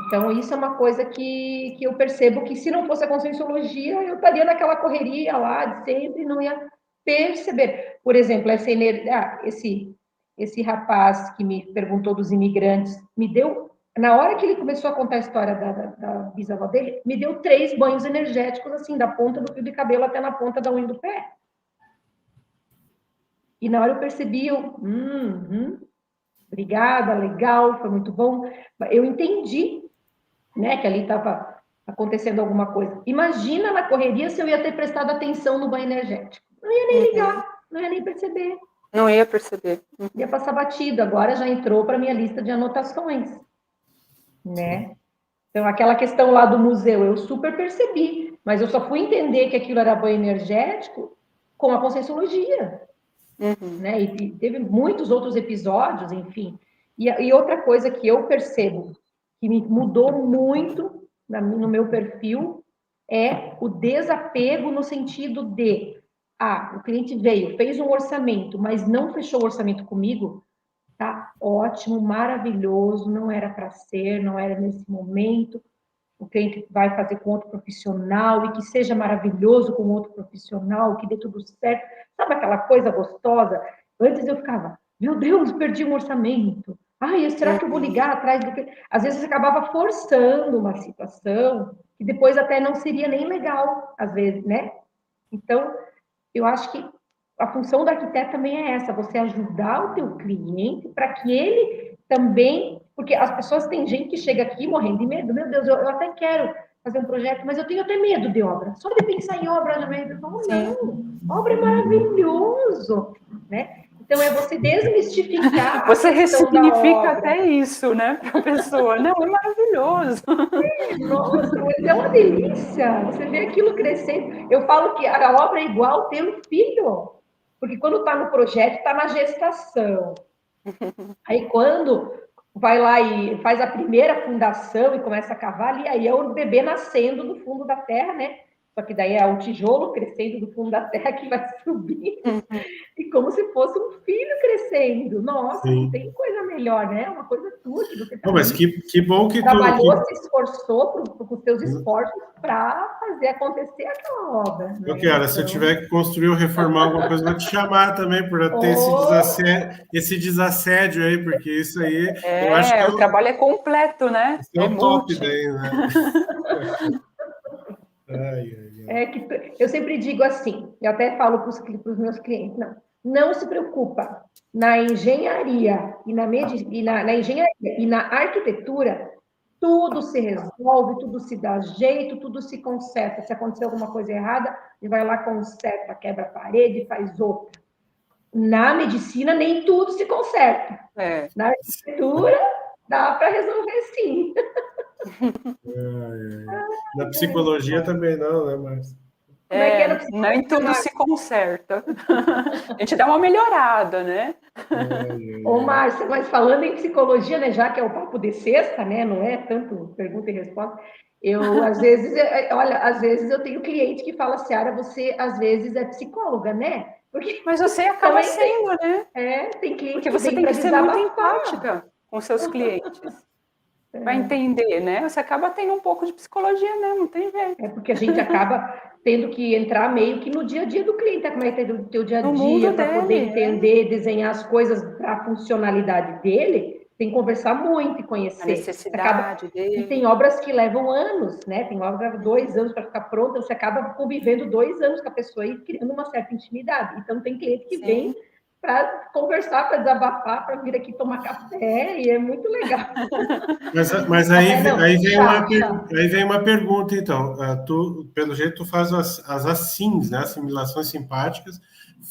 Então, isso é uma coisa que eu percebo que se não fosse a Conscienciologia, eu estaria naquela correria lá de sempre, não ia perceber. Por exemplo, esse rapaz que me perguntou dos imigrantes, me deu, na hora que ele começou a contar a história da bisavó dele, me deu 3 banhos energéticos, assim, da ponta do fio de cabelo até na ponta da unha do pé. E na hora eu percebi, obrigada, legal, foi muito bom. Eu entendi, né, que ali estava acontecendo alguma coisa. Imagina na correria se eu ia ter prestado atenção no banho energético. Não ia nem ligar, não ia nem perceber. Não ia perceber. Ia passar batido. Agora já entrou para a minha lista de anotações, né? Então, aquela questão lá do museu, eu super percebi, mas eu só fui entender que aquilo era banho energético com a Conscienciologia. Né? E teve muitos outros episódios, enfim. E outra coisa que eu percebo que me mudou muito no meu perfil é o desapego no sentido de o cliente veio, fez um orçamento, mas não fechou o orçamento comigo, tá ótimo, maravilhoso, não era para ser, não era nesse momento, o cliente vai fazer com outro profissional e que seja maravilhoso com outro profissional, que dê tudo certo. Sabe aquela coisa gostosa? Antes eu ficava, meu Deus, perdi um orçamento. Ai, será que eu vou ligar atrás do que... Às vezes você acabava forçando uma situação que depois até não seria nem legal, às vezes, né? Então, eu acho que a função do arquiteto também é essa, você ajudar o teu cliente para que ele também... Porque as pessoas, tem gente que chega aqui morrendo de medo, meu Deus, eu até quero fazer um projeto, mas eu tenho até medo de obra. Só de pensar em obra já me falo, não, obra é maravilhoso, né? Então, é você desmistificar Você a questão da ressignifica obra. até isso, né, para a pessoa. Não, é maravilhoso. Nossa, mas é uma delícia. Você vê aquilo crescendo. Eu falo que a obra é igual ter um filho. Porque quando está no projeto, está na gestação. Aí, quando vai lá e faz a primeira fundação e começa a cavar ali, aí é o bebê nascendo do fundo da terra, né? Só que daí é o tijolo crescendo do fundo da terra que vai subir. E como se fosse um filho crescendo. Nossa, Sim. não tem coisa melhor, né? Uma coisa tua que você Não, mas que bom que trabalhou, se esforçou com os seus esforços para fazer acontecer aquela obra. Né? Eu quero, se eu tiver que construir ou reformar alguma coisa, vou te chamar também para ter esse desassédio aí, porque isso aí eu acho que o trabalho é completo, né? É o top daí, né? É que eu sempre digo assim, eu até falo para os meus clientes, não se preocupa, na engenharia e na engenharia e na arquitetura, tudo se resolve, tudo se dá jeito, tudo se conserta. Se acontecer alguma coisa errada, ele vai lá, conserta, quebra a parede, faz outra. Na medicina, nem tudo se conserta. Na arquitetura, dá para resolver sim. Na psicologia também não, né, Márcia? Nem tudo se conserta. A gente dá uma melhorada, né? Ô, Márcia, mas falando em psicologia, né, já que é o papo de sexta, né, não é tanto pergunta e resposta, às vezes eu tenho cliente que fala, Ciara, você às vezes é psicóloga, né? Mas você acaba sendo, né? Tem cliente porque você tem que ser muito empática com seus clientes. Vai entender, né? Você acaba tendo um pouco de psicologia mesmo, não tem jeito. É porque a gente acaba tendo que entrar meio que no dia a dia do cliente, como é que é o teu dia a dia, para poder entender, desenhar as coisas para a funcionalidade dele, tem que conversar muito e conhecer. A necessidade dele. E tem obras que levam anos, né? Tem obras que levam 2 anos para ficar pronta, você acaba convivendo 2 anos com a pessoa e criando uma certa intimidade. Então, tem cliente que vem para conversar, para desabafar, para vir aqui tomar café, e é muito legal. Mas aí, Não, aí vem uma pergunta, então. Tu, pelo jeito, tu faz as assins, né? Assimilações simpáticas,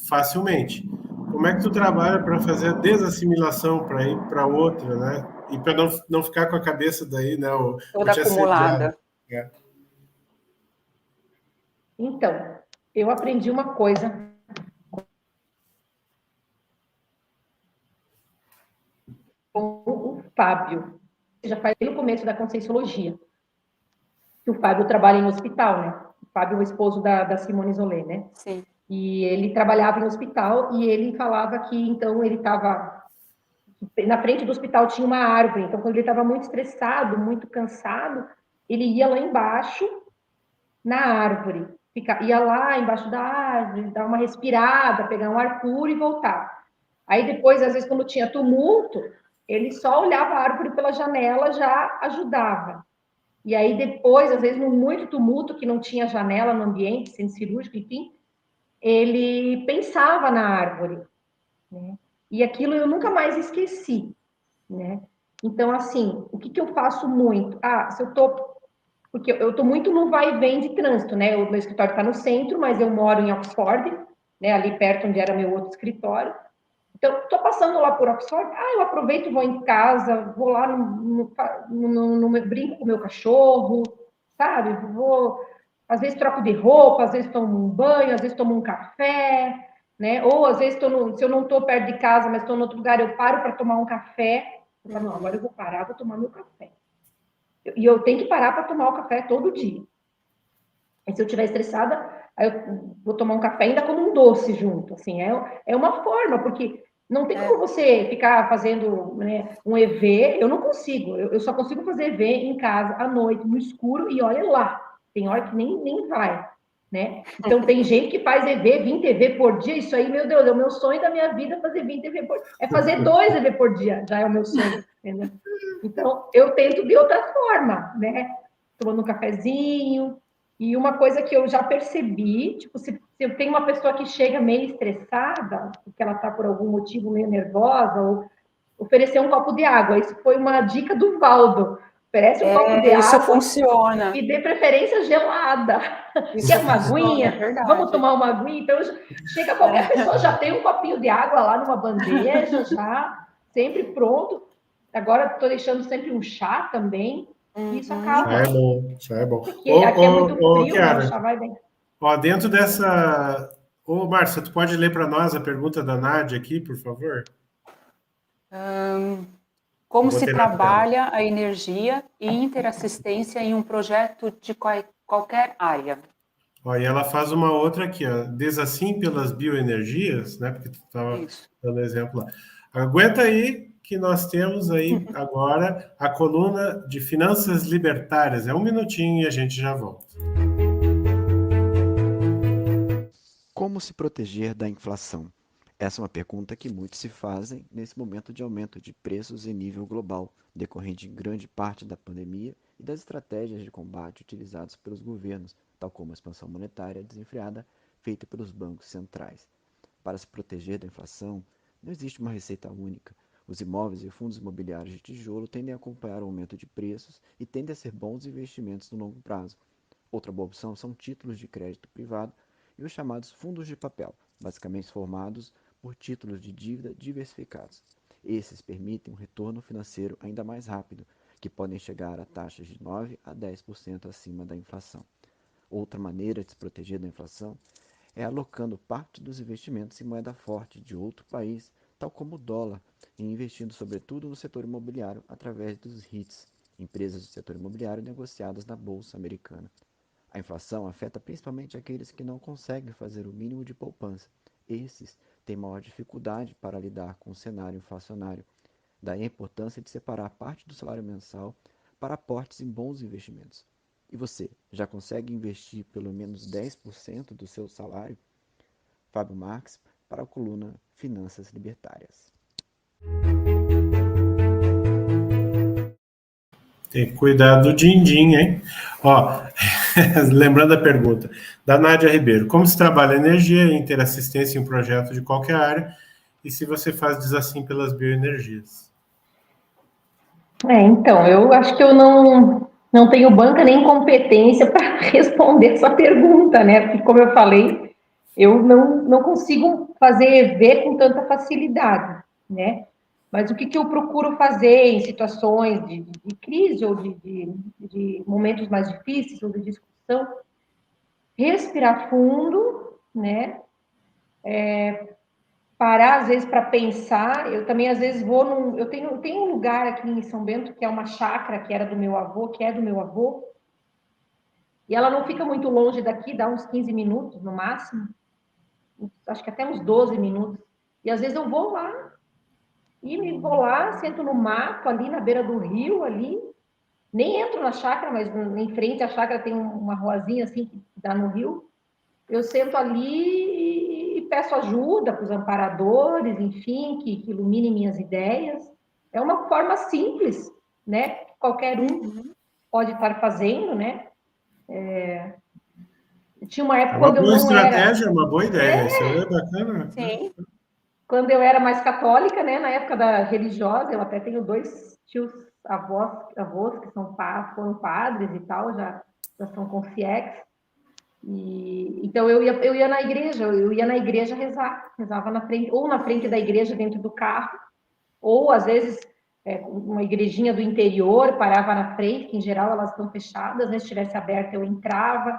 facilmente. Como é que tu trabalha para fazer a desassimilação, para ir para outra, né? E para não ficar com a cabeça daí, né? Toda te assediar. acumulada. É. Então, eu aprendi uma coisa com o Fábio, já faz no começo da Conscienciologia, que o Fábio trabalha em hospital, né? O Fábio é o esposo da Simone Isolé, né? Sim. E ele trabalhava em hospital e ele falava que, então, ele estava... Na frente do hospital tinha uma árvore, então, quando ele estava muito estressado, muito cansado, ele ia lá embaixo, na árvore. Ia lá embaixo da árvore, dar uma respirada, pegar um ar puro e voltar. Aí depois, às vezes, quando tinha tumulto, ele só olhava a árvore pela janela, já ajudava. E aí depois, às vezes, no muito tumulto, que não tinha janela no ambiente, centro cirúrgico, enfim, ele pensava na árvore, né? E aquilo eu nunca mais esqueci, né? Então, assim, o que eu faço muito? Se eu tô... Porque eu estou muito no vai e vem de trânsito, né? O meu escritório está no centro, mas eu moro em Oxford, né? Ali perto onde era meu outro escritório. Então, estou passando lá por Oxford, eu aproveito, vou em casa, vou lá, brinco com o meu cachorro, sabe? Às vezes troco de roupa, às vezes tomo um banho, às vezes tomo um café, né? Ou às vezes se eu não estou perto de casa, mas estou em outro lugar, eu paro para tomar um café. Eu falo, não, agora eu vou parar, vou tomar meu café. E eu tenho que parar para tomar o café todo dia. E se eu estiver estressada, aí eu vou tomar um café ainda com um doce junto. Assim, é uma forma, porque não tem como você ficar fazendo, né, um EV. Eu não consigo. Eu só consigo fazer EV em casa, à noite, no escuro, e olha lá. Tem hora que nem vai, né? Então, tem gente que faz EV, 20 EV por dia. Isso aí, meu Deus, é o meu sonho da minha vida, fazer 20 EV por dia. É fazer 2 EV por dia, já é o meu sonho, entendeu? Então, eu tento de outra forma, né? Tomando um cafezinho. E uma coisa que eu já percebi, tipo, se eu tenho uma pessoa que chega meio estressada, porque ela está por algum motivo meio nervosa, ou oferecer um copo de água. Isso foi uma dica do Valdo. Oferece um copo de isso água funciona. e dê preferência gelada. Isso Quer uma funciona, aguinha? é verdade. Vamos tomar uma aguinha? Então, chega qualquer pessoa, já tem um copinho de água lá numa bandeja, já, sempre pronto. Agora, estou deixando sempre um chá também. Isso acaba. Chá é bom, chá é bom. Porque aqui é muito frio, né? O chá vai bem. Ó, dentro dessa... Ô, Márcia, tu pode ler para nós a pergunta da Nádia aqui, por favor? Como se trabalha a energia e interassistência em um projeto de qualquer área? Ó, e ela faz uma outra aqui, ó, desassim pelas bioenergias, né? Porque tu estava dando exemplo lá. Aguenta aí que nós temos aí agora a coluna de finanças libertárias. É um minutinho e a gente já volta. Como se proteger da inflação? Essa é uma pergunta que muitos se fazem nesse momento de aumento de preços em nível global, decorrente em grande parte da pandemia e das estratégias de combate utilizadas pelos governos, tal como a expansão monetária desenfreada feita pelos bancos centrais. Para se proteger da inflação, não existe uma receita única. Os imóveis e fundos imobiliários de tijolo tendem a acompanhar o aumento de preços e tendem a ser bons investimentos no longo prazo. Outra boa opção são títulos de crédito privado e os chamados fundos de papel, basicamente formados por títulos de dívida diversificados. Esses permitem um retorno financeiro ainda mais rápido, que podem chegar a taxas de 9 a 10% acima da inflação. Outra maneira de se proteger da inflação é alocando parte dos investimentos em moeda forte de outro país, tal como o dólar, e investindo sobretudo no setor imobiliário através dos REITs, empresas do setor imobiliário negociadas na Bolsa Americana. A inflação afeta principalmente aqueles que não conseguem fazer o mínimo de poupança. Esses têm maior dificuldade para lidar com o cenário inflacionário. Daí a importância de separar parte do salário mensal para aportes em bons investimentos. E você, já consegue investir pelo menos 10% do seu salário? Fábio Marques, para a coluna Finanças Libertárias. Tem que cuidar do din-din, hein? Ó, lembrando a pergunta da Nádia Ribeiro. Como se trabalha energia e interassistência em um projeto de qualquer área? e se você faz diz assim pelas bioenergias. Então, eu acho que eu não tenho banca nem competência para responder essa pergunta, né? Porque, como eu falei, eu não consigo fazer EV com tanta facilidade, né? Mas o que eu procuro fazer em situações de crise ou de momentos mais difíceis ou de discussão? Respirar fundo, né? Parar às vezes para pensar. Eu também às vezes vou eu tenho um lugar aqui em São Bento que é uma chácara que era do meu avô, que é do meu avô, e ela não fica muito longe daqui, dá uns 15 minutos no máximo, acho que até uns 12 minutos. E às vezes eu vou lá vou lá, sento no mato ali na beira do rio ali, nem entro na chácara, mas em frente à chácara tem uma ruazinha assim que dá no rio. Eu sento ali e peço ajuda para os amparadores, enfim, que iluminem minhas ideias. É uma forma simples, né? Que qualquer um pode estar fazendo, né? Tinha uma É época uma quando eu boa não era. estratégia, uma boa ideia. Isso aí é bacana. Sim. Quando eu era mais católica, né? Na época da religiosa, eu até tenho 2 tios avós que foram padres e tal, já são consciex. Então eu ia na igreja rezava na frente, ou na frente da igreja dentro do carro, ou às vezes uma igrejinha do interior parava na frente, que em geral elas estão fechadas, né? Se estivesse aberta eu entrava.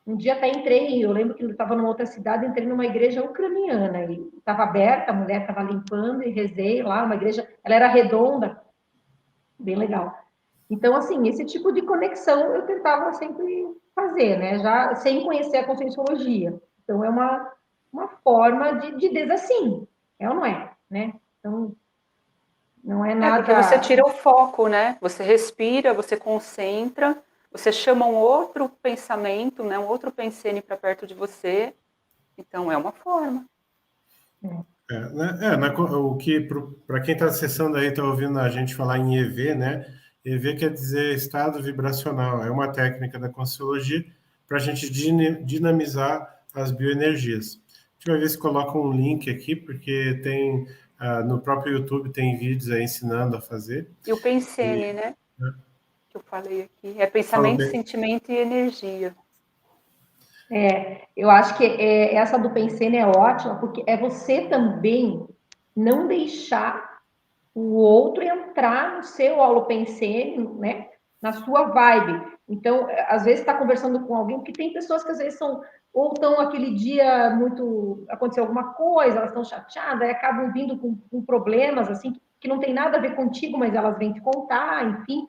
Um dia até entrei, eu lembro que eu estava numa outra cidade, entrei numa igreja ucraniana e estava aberta, a mulher estava limpando e rezei lá, uma igreja, ela era redonda, bem legal. Então, assim, esse tipo de conexão eu tentava sempre fazer, né? Já sem conhecer a conscienciologia. Então, é uma forma de dizer assim, é ou não é, né? Então, não é nada... Porque você tira o foco, né? Você respira, você concentra, você chama um outro pensamento, né? Um outro pensene para perto de você. Então, é uma forma. O que para quem está acessando aí, está ouvindo a gente falar em EV, né? EV quer dizer estado vibracional, é uma técnica da Conscienciologia para a gente dinamizar as bioenergias. A gente vai ver se coloca um link aqui, porque tem no próprio YouTube tem vídeos aí ensinando a fazer. E o pensene, né? Que eu falei aqui. É Fala pensamento, bem. sentimento e energia. Eu acho que essa do pensene é ótima, porque é você também não deixar o outro entrar no seu holopensene, né? Na sua vibe. Então, às vezes está conversando com alguém, porque tem pessoas que às vezes são, ou estão aquele dia muito, aconteceu alguma coisa, elas estão chateadas, e acabam vindo com problemas, assim, que não tem nada a ver contigo, mas elas vêm te contar, enfim.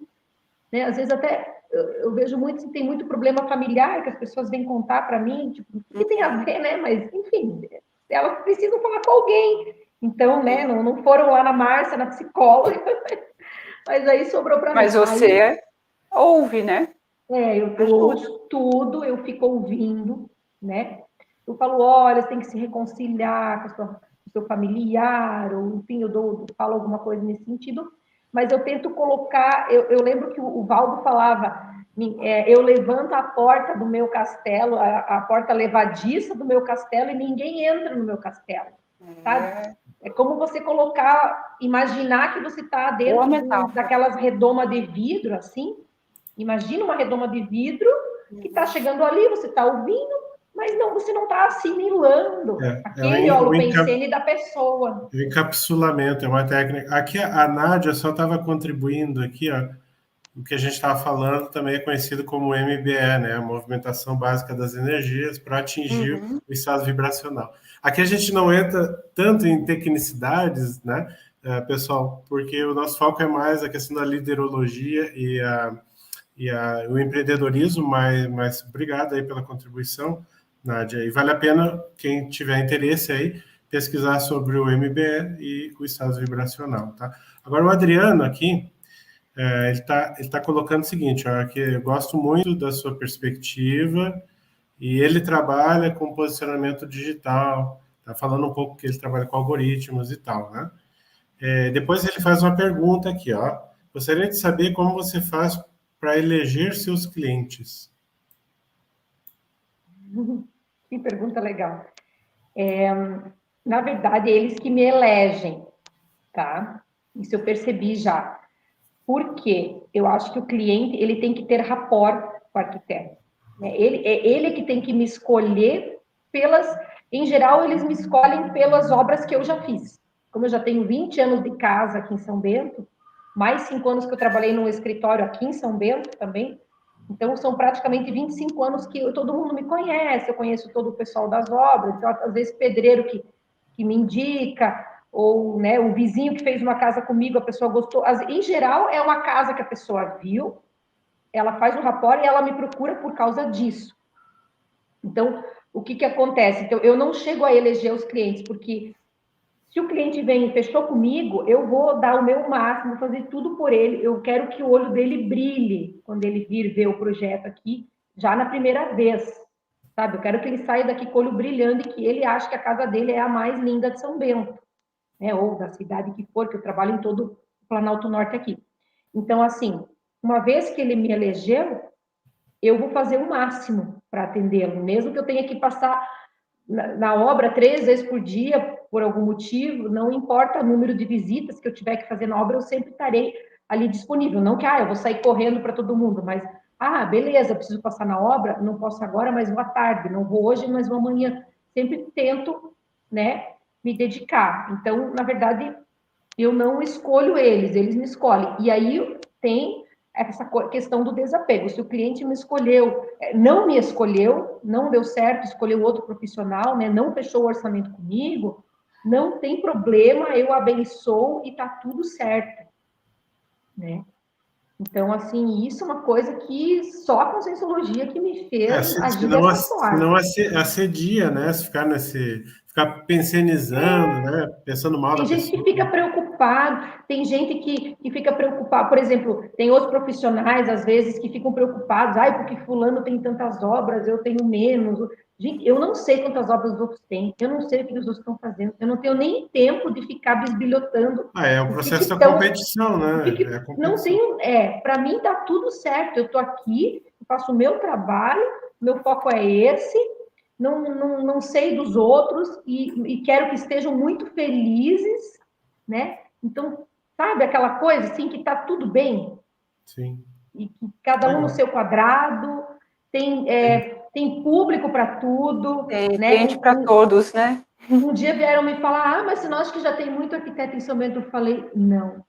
Né? Às vezes até, eu vejo muito, tem muito problema familiar que as pessoas vêm contar para mim, tipo, o que tem a ver, né? Mas, enfim, elas precisam falar com alguém. Então, né, não foram lá na Márcia, na psicóloga, mas aí sobrou para mim. Mas você ouve, né? Eu ouço tudo, eu fico ouvindo, né? Eu falo, olha, você tem que se reconciliar com o seu familiar, ou enfim, eu falo alguma coisa nesse sentido, mas eu tento colocar, eu lembro que o Valdo falava, eu levanto a porta do meu castelo, a porta levadiça do meu castelo, e ninguém entra no meu castelo, sabe? É como você imaginar que você está dentro daquelas redomas de vidro, assim. Imagina uma redoma de vidro que está chegando ali, você está ouvindo, mas você não está assimilando aquele holopensene da pessoa. O encapsulamento é uma técnica. Aqui a Nádia só estava contribuindo aqui, ó. O que a gente estava falando também é conhecido como MBE, né? A movimentação básica das energias para atingir o estado vibracional. Aqui a gente não entra tanto em tecnicidades, né, pessoal, porque o nosso foco é mais a questão da liderologia e o empreendedorismo, mas obrigado aí pela contribuição, Nádia. E vale a pena, quem tiver interesse aí, pesquisar sobre o MBE e o estado vibracional, tá? Agora, o Adriano aqui, ele tá colocando o seguinte, ó, que eu gosto muito da sua perspectiva e ele trabalha com posicionamento digital, tá falando um pouco que ele trabalha com algoritmos e tal, né? Depois ele faz uma pergunta aqui, ó. Gostaria de saber como você faz para eleger seus clientes. Que pergunta legal. Na verdade, eles que me elegem, tá? Isso eu percebi já. Por quê? Eu acho que o cliente, ele tem que ter rapport com o arquiteto. Né? Ele que tem que me escolher pelas... Em geral, eles me escolhem pelas obras que eu já fiz. Como eu já tenho 20 anos de casa aqui em São Bento, mais 5 anos que eu trabalhei num escritório aqui em São Bento também, então são praticamente 25 anos que todo mundo me conhece, eu conheço todo o pessoal das obras, então, às vezes pedreiro que me indica, ou né, o vizinho que fez uma casa comigo, a pessoa gostou. Em geral, é uma casa que a pessoa viu, ela faz um rapport e ela me procura por causa disso. Então, o que acontece? Então, eu não chego a eleger os clientes, porque se o cliente vem e fechou comigo, eu vou dar o meu máximo, fazer tudo por ele. Eu quero que o olho dele brilhe quando ele vir ver o projeto aqui, já na primeira vez, sabe? Eu quero que ele saia daqui com o olho brilhando e que ele ache que a casa dele é a mais linda de São Bento, né? Ou da cidade que for, que eu trabalho em todo o Planalto Norte aqui. Então, assim, uma vez que ele me elegeu, eu vou fazer o máximo para atendê-lo, mesmo que eu tenha que passar na obra 3 vezes por dia, por algum motivo, não importa o número de visitas que eu tiver que fazer na obra, eu sempre estarei ali disponível. Não que, eu vou sair correndo para todo mundo, mas, beleza, preciso passar na obra, não posso agora, mas vou à tarde, não vou hoje, mas vou amanhã. Sempre tento, né, me dedicar. Então, na verdade, eu não escolho eles me escolhem. E aí tem essa questão do desapego. Se o cliente me escolheu, não me escolheu, não deu certo, escolheu outro profissional, né, não fechou o orçamento comigo, não tem problema, eu abençoo e tá tudo certo, né? Então, assim, isso é uma coisa que só a Conscienciologia que me fez agir dessa forma. Senão assedia, né? Se ficar pensionizando, né? Pensando mal Tem da gente pessoa. que fica preocupado, tem gente que fica preocupado, por exemplo, tem outros profissionais, às vezes, que ficam preocupados, porque fulano tem tantas obras, eu tenho menos. Gente, eu não sei quantas obras os outros têm, eu não sei o que os outros estão fazendo, eu não tenho nem tempo de ficar bisbilhotando. É o processo da competição, né? É a Não competição. tenho, para mim tá tudo certo, eu tô aqui, eu faço o meu trabalho, meu foco é esse, não sei dos outros e quero que estejam muito felizes, né? Então, sabe aquela coisa assim que tá tudo bem? Sim. E que cada um no seu quadrado, tem público para tudo, Tem né? cliente para todos, né? Um dia vieram me falar, mas se nós que já tem muito arquiteto em São Bento, eu falei, não,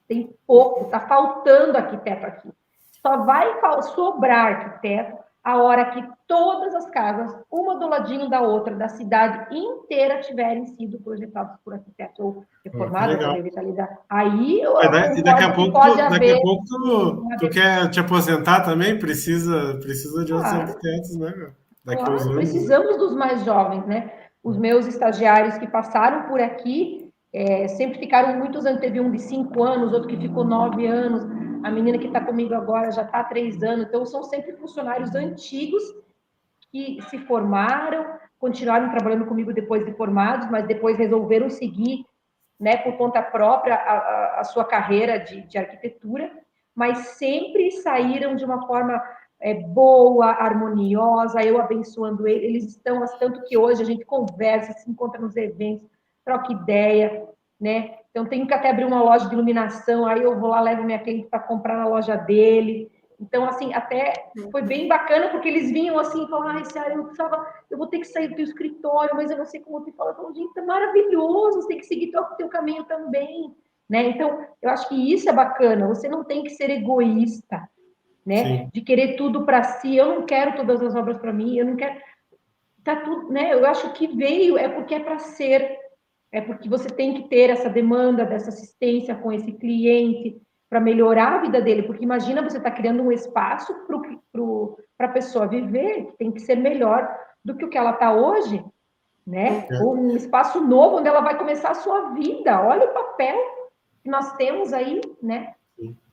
tem pouco, tá faltando arquiteto aqui. Só vai sobrar arquiteto a hora que todas as casas, uma do ladinho da outra, da cidade inteira, tiverem sido projetadas por arquitetos ou reformadas ou revitalizadas. Aí eu E daqui a concordo que pouco, pode haver... tu quer te aposentar também? Precisa de outros Claro, arquitetos, né? Daqui a uns claro, anos. precisamos dos mais jovens, né? Os meus estagiários que passaram por aqui sempre ficaram muitos anos. Teve um de 5 anos, outro que ficou 9 anos. A menina que está comigo agora já está há 3 anos. Então, são sempre funcionários antigos que se formaram, continuaram trabalhando comigo depois de formados, mas depois resolveram seguir, né, por conta própria a sua carreira de arquitetura, mas sempre saíram de uma forma boa, harmoniosa, eu abençoando eles estão, tanto que hoje a gente conversa, se encontra nos eventos, troca ideia, né? Então, tenho que até abrir uma loja de iluminação, aí eu vou lá, levo minha cliente para comprar na loja dele. Então, assim, até foi bem bacana, porque eles vinham assim e falavam, Ciara, eu vou ter que sair do escritório, mas eu não sei como te falar. Eu falo, gente, é maravilhoso, você tem que seguir teu caminho também, né? Então, eu acho que isso é bacana, você não tem que ser egoísta, né? Sim. De querer tudo para si, eu não quero todas as obras para mim, eu não quero... Tá tudo, né? Eu acho que veio é porque é para ser, é porque você tem que ter essa demanda dessa assistência com esse cliente, para melhorar a vida dele, porque imagina você está criando um espaço para a pessoa viver, que tem que ser melhor do que o que ela está hoje, né? Ou um espaço novo onde ela vai começar a sua vida. Olha o papel que nós temos aí, né?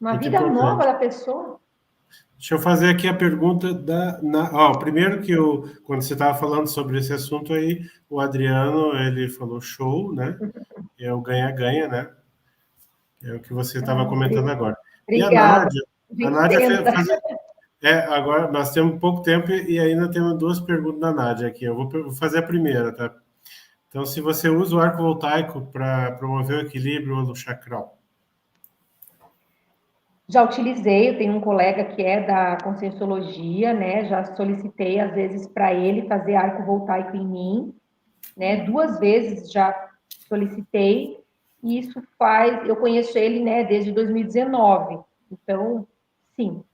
Uma Muito vida importante. nova da pessoa. Deixa eu fazer aqui a pergunta primeiro quando você estava falando sobre esse assunto aí, o Adriano, ele falou show, né? É o ganha-ganha, né? É o que você estava comentando agora. Obrigada. E a Nádia agora nós temos pouco tempo e ainda temos 2 perguntas da Nádia aqui. Eu vou fazer a primeira, tá? Então, se você usa o arco voltaico para promover o equilíbrio no chakral. Já utilizei, eu tenho um colega que é da Conscienciologia, né? Já solicitei, às vezes, para ele fazer arco voltaico em mim, né? 2 vezes já solicitei, e isso faz... Eu conheço ele, né, desde 2019. Então, sim,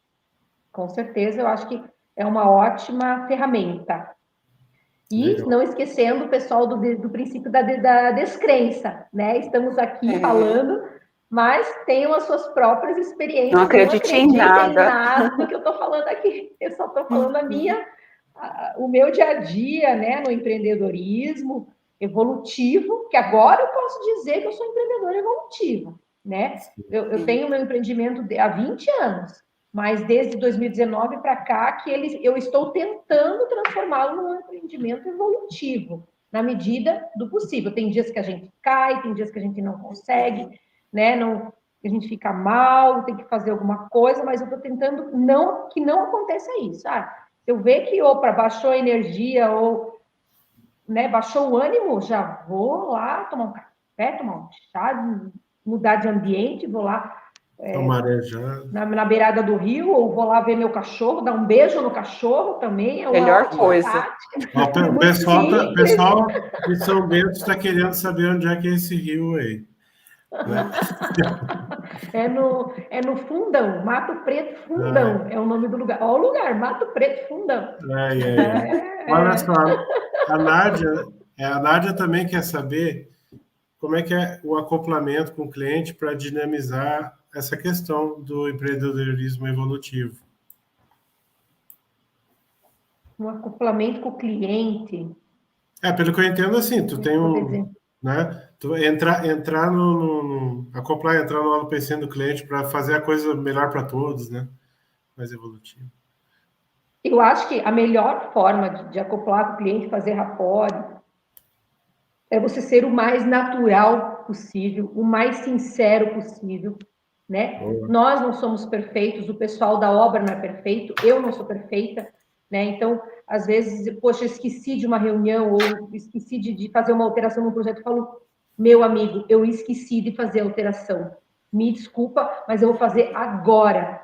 com certeza, eu acho que é uma ótima ferramenta. E Legal. não esquecendo o pessoal do princípio da descrença, né? Estamos aqui falando, mas tenham as suas próprias experiências. Não acredite em nada. Do que eu estou falando aqui. Eu só estou falando o meu dia a dia, né? No empreendedorismo evolutivo, que agora eu posso dizer que eu sou empreendedora evolutivo, né? Eu tenho meu empreendimento há 20 anos. Mas desde 2019 para cá, que eu estou tentando transformá-lo num empreendimento evolutivo, na medida do possível. Tem dias que a gente cai, tem dias que a gente não consegue, né? A gente fica mal, tem que fazer alguma coisa, mas eu estou tentando que não aconteça isso. Se eu ver que, opa, baixou a energia ou, né, baixou o ânimo, já vou lá tomar um café, tomar um chá, mudar de ambiente, vou lá na beirada do rio, ou vou lá ver meu cachorro, dar um beijo no cachorro também, é uma melhor coisa. tática. O pessoal de São Bento está querendo saber onde é que é esse rio aí. Né? É no Fundão, Mato Preto Fundão, é o nome do lugar. Olha o lugar, Mato Preto Fundão. Olha só, a Nádia também quer saber como é que é o acoplamento com o cliente para dinamizar essa questão do empreendedorismo evolutivo. Um acoplamento com o cliente. Pelo que eu entendo, assim, tu tem né? Tu entrar acoplar, entrar no ALPC do cliente para fazer a coisa melhor para todos, né? Mais evolutivo. Eu acho que a melhor forma de acoplar com o cliente, fazer rapport, é você ser o mais natural possível, o mais sincero possível, né? Boa. Nós não somos perfeitos, o pessoal da obra não é perfeito, eu não sou perfeita, né? Então, às vezes, poxa, esqueci de uma reunião ou esqueci de fazer uma alteração no projeto, eu falo, meu amigo, eu esqueci de fazer a alteração. Me desculpa, mas eu vou fazer agora.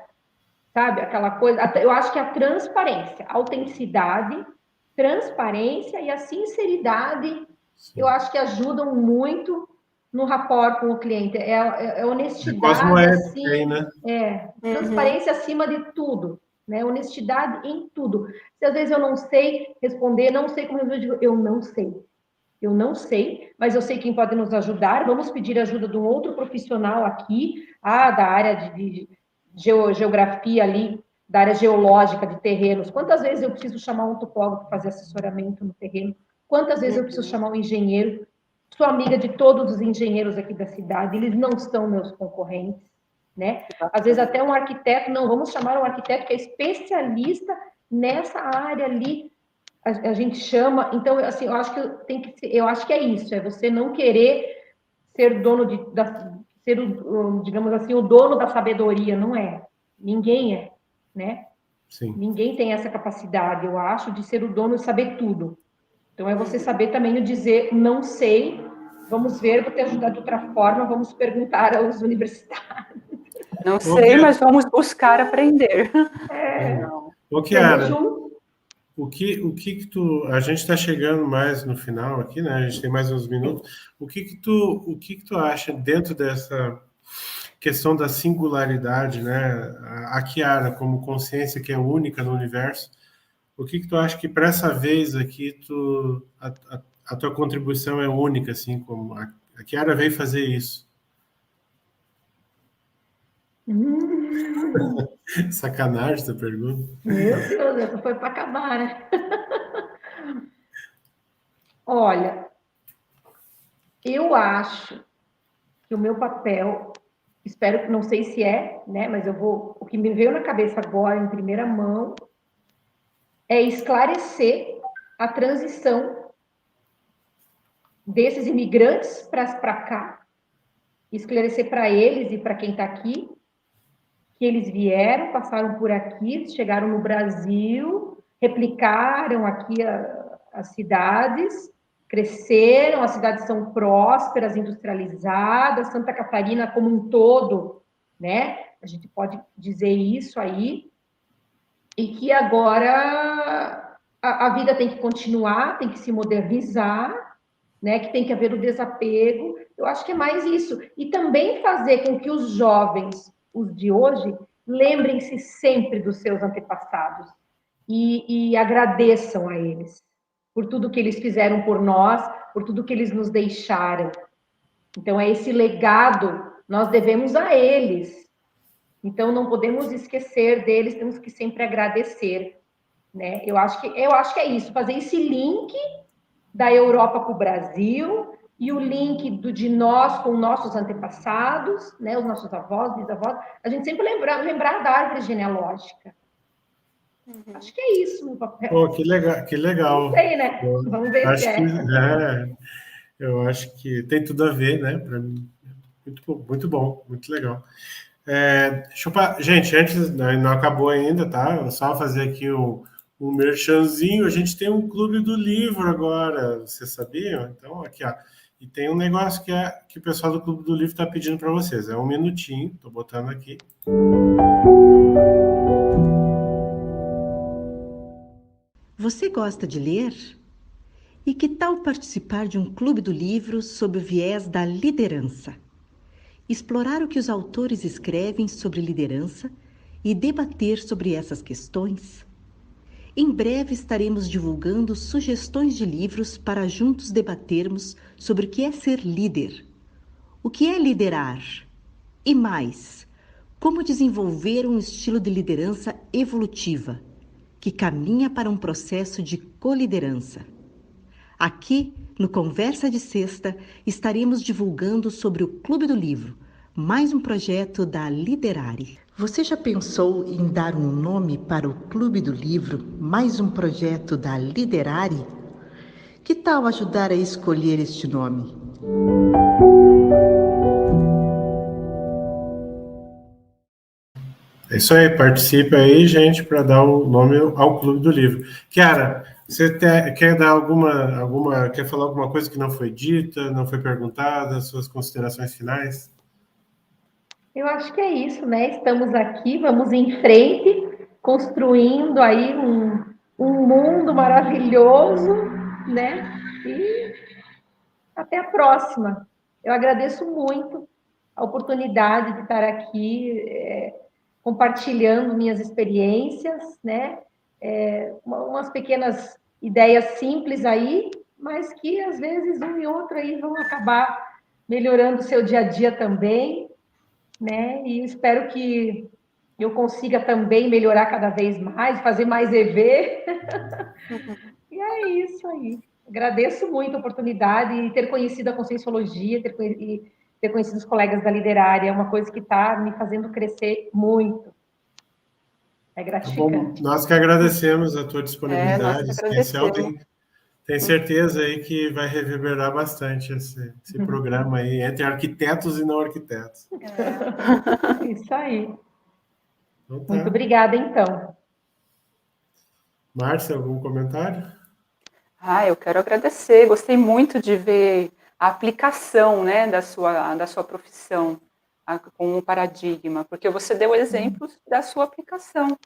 Sabe? Aquela coisa, eu acho que a transparência, a autenticidade, transparência e a sinceridade, eu acho que ajudam muito no rapport com o cliente. É honestidade, assim, aí, né? transparência acima de tudo, né? Honestidade em tudo. Se às vezes eu não sei responder, não sei como resolver, eu não sei. Eu não sei, mas eu sei quem pode nos ajudar. Vamos pedir ajuda de um outro profissional aqui, da área de geografia ali, da área geológica de terrenos. Quantas vezes eu preciso chamar um topógrafo para fazer assessoramento no terreno? Quantas vezes eu preciso chamar um engenheiro? Sou amiga de todos os engenheiros aqui da cidade, eles não são meus concorrentes, né? Às vezes até um arquiteto, não, vamos chamar um arquiteto que é especialista nessa área ali, a gente chama. Então, assim, eu acho que é isso, é você não querer ser dono digamos assim, o dono da sabedoria, não é. Ninguém é, né? Sim. Ninguém tem essa capacidade, eu acho, de ser o dono e saber tudo. Então, é você saber também dizer, não sei, vamos ver, vou te ajudar de outra forma, vamos perguntar aos universitários. Não sei, mas vamos buscar aprender. Kiara, o que tu... A gente está chegando mais no final aqui, né? A gente tem mais uns minutos. O que tu acha dentro dessa questão da singularidade, né? A Kiara como consciência que é única no universo. O que tu acha que para essa vez aqui a tua contribuição é única, assim, como a Kiara veio fazer isso? Sacanagem essa pergunta. Meu Deus, essa foi para acabar, né? Olha, eu acho que o meu papel, espero que, não sei se é, né? Mas o que me veio na cabeça agora, em primeira mão, é esclarecer a transição desses imigrantes para cá, esclarecer para eles e para quem está aqui, que eles vieram, passaram por aqui, chegaram no Brasil, replicaram aqui as cidades, cresceram, as cidades são prósperas, industrializadas, Santa Catarina como um todo, né? A gente pode dizer isso aí, e que agora a vida tem que continuar, tem que se modernizar, né? Que tem que haver o desapego. Eu acho que é mais isso. E também fazer com que os jovens, os de hoje, lembrem-se sempre dos seus antepassados e agradeçam a eles por tudo que eles fizeram por nós, por tudo que eles nos deixaram. Então, é esse legado, nós devemos a eles. Então, não podemos esquecer deles, temos que sempre agradecer, né? Eu acho que é isso, fazer esse link da Europa para o Brasil e o link de nós com nossos antepassados, né? Os nossos avós, bisavós. A gente sempre lembrar da árvore genealógica. Acho que é isso, meu papel. Pô, que legal, que legal. Não sei, né? Vamos ver Acho se eu acho que tem tudo a ver, né? Para mim, muito bom, muito legal. Gente, antes, não acabou ainda, tá? Só fazer aqui um merchanzinho. A gente tem um clube do livro agora, vocês sabiam? Então, aqui, ó. E tem um negócio que o pessoal do clube do livro está pedindo para vocês. É um minutinho, estou botando aqui. Você gosta de ler? E que tal participar de um clube do livro sob o viés da liderança? Explorar o que os autores escrevem sobre liderança e debater sobre essas questões? Em breve estaremos divulgando sugestões de livros para juntos debatermos sobre o que é ser líder, o que é liderar e mais, como desenvolver um estilo de liderança evolutiva que caminha para um processo de coliderança. Aqui, no Conversa de Sexta, estaremos divulgando sobre o Clube do Livro, mais um projeto da Liderare. Você já pensou em dar um nome para o Clube do Livro, mais um projeto da Liderare? Que tal ajudar a escolher este nome? É isso aí, participe aí, gente, para dar o nome ao Clube do Livro. Chiara, você quer dar quer falar alguma coisa que não foi dita, não foi perguntada, suas considerações finais? Eu acho que é isso, né? Estamos aqui, vamos em frente, construindo aí um mundo maravilhoso, né? E até a próxima. Eu agradeço muito a oportunidade de estar aqui compartilhando minhas experiências, né? Umas pequenas ideias simples aí, mas que às vezes um e outro aí vão acabar melhorando o seu dia a dia também, né? E espero que eu consiga também melhorar cada vez mais, fazer mais EV. E é isso aí. Agradeço muito a oportunidade e ter conhecido a Conscienciologia, ter conhecido os colegas da Liderare, é uma coisa que está me fazendo crescer muito. É gratificante. Bom, nós que agradecemos a tua disponibilidade especial. Tem Tem certeza aí que vai reverberar bastante esse programa aí, entre arquitetos e não arquitetos. Isso aí. Então, tá. Muito obrigada, então. Márcia, algum comentário? Eu quero agradecer. Gostei muito de ver a aplicação, né, da sua profissão com um paradigma, porque você deu exemplos da sua aplicação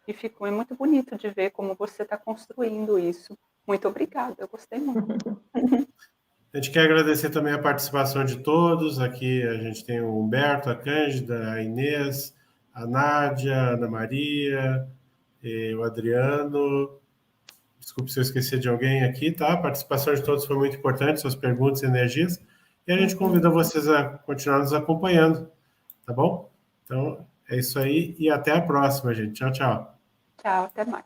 e ficou muito bonito de ver como você está construindo isso. Muito obrigada, eu gostei muito. A gente quer agradecer também a participação de todos. Aqui a gente tem o Humberto, a Cândida, a Inês, a Nádia, a Ana Maria, o Adriano. Desculpe se eu esqueci de alguém aqui, tá? A participação de todos foi muito importante, suas perguntas e energias. E a gente convida vocês a continuar nos acompanhando, tá bom? Então, é isso aí e até a próxima, gente. Tchau, tchau. Tchau, até mais.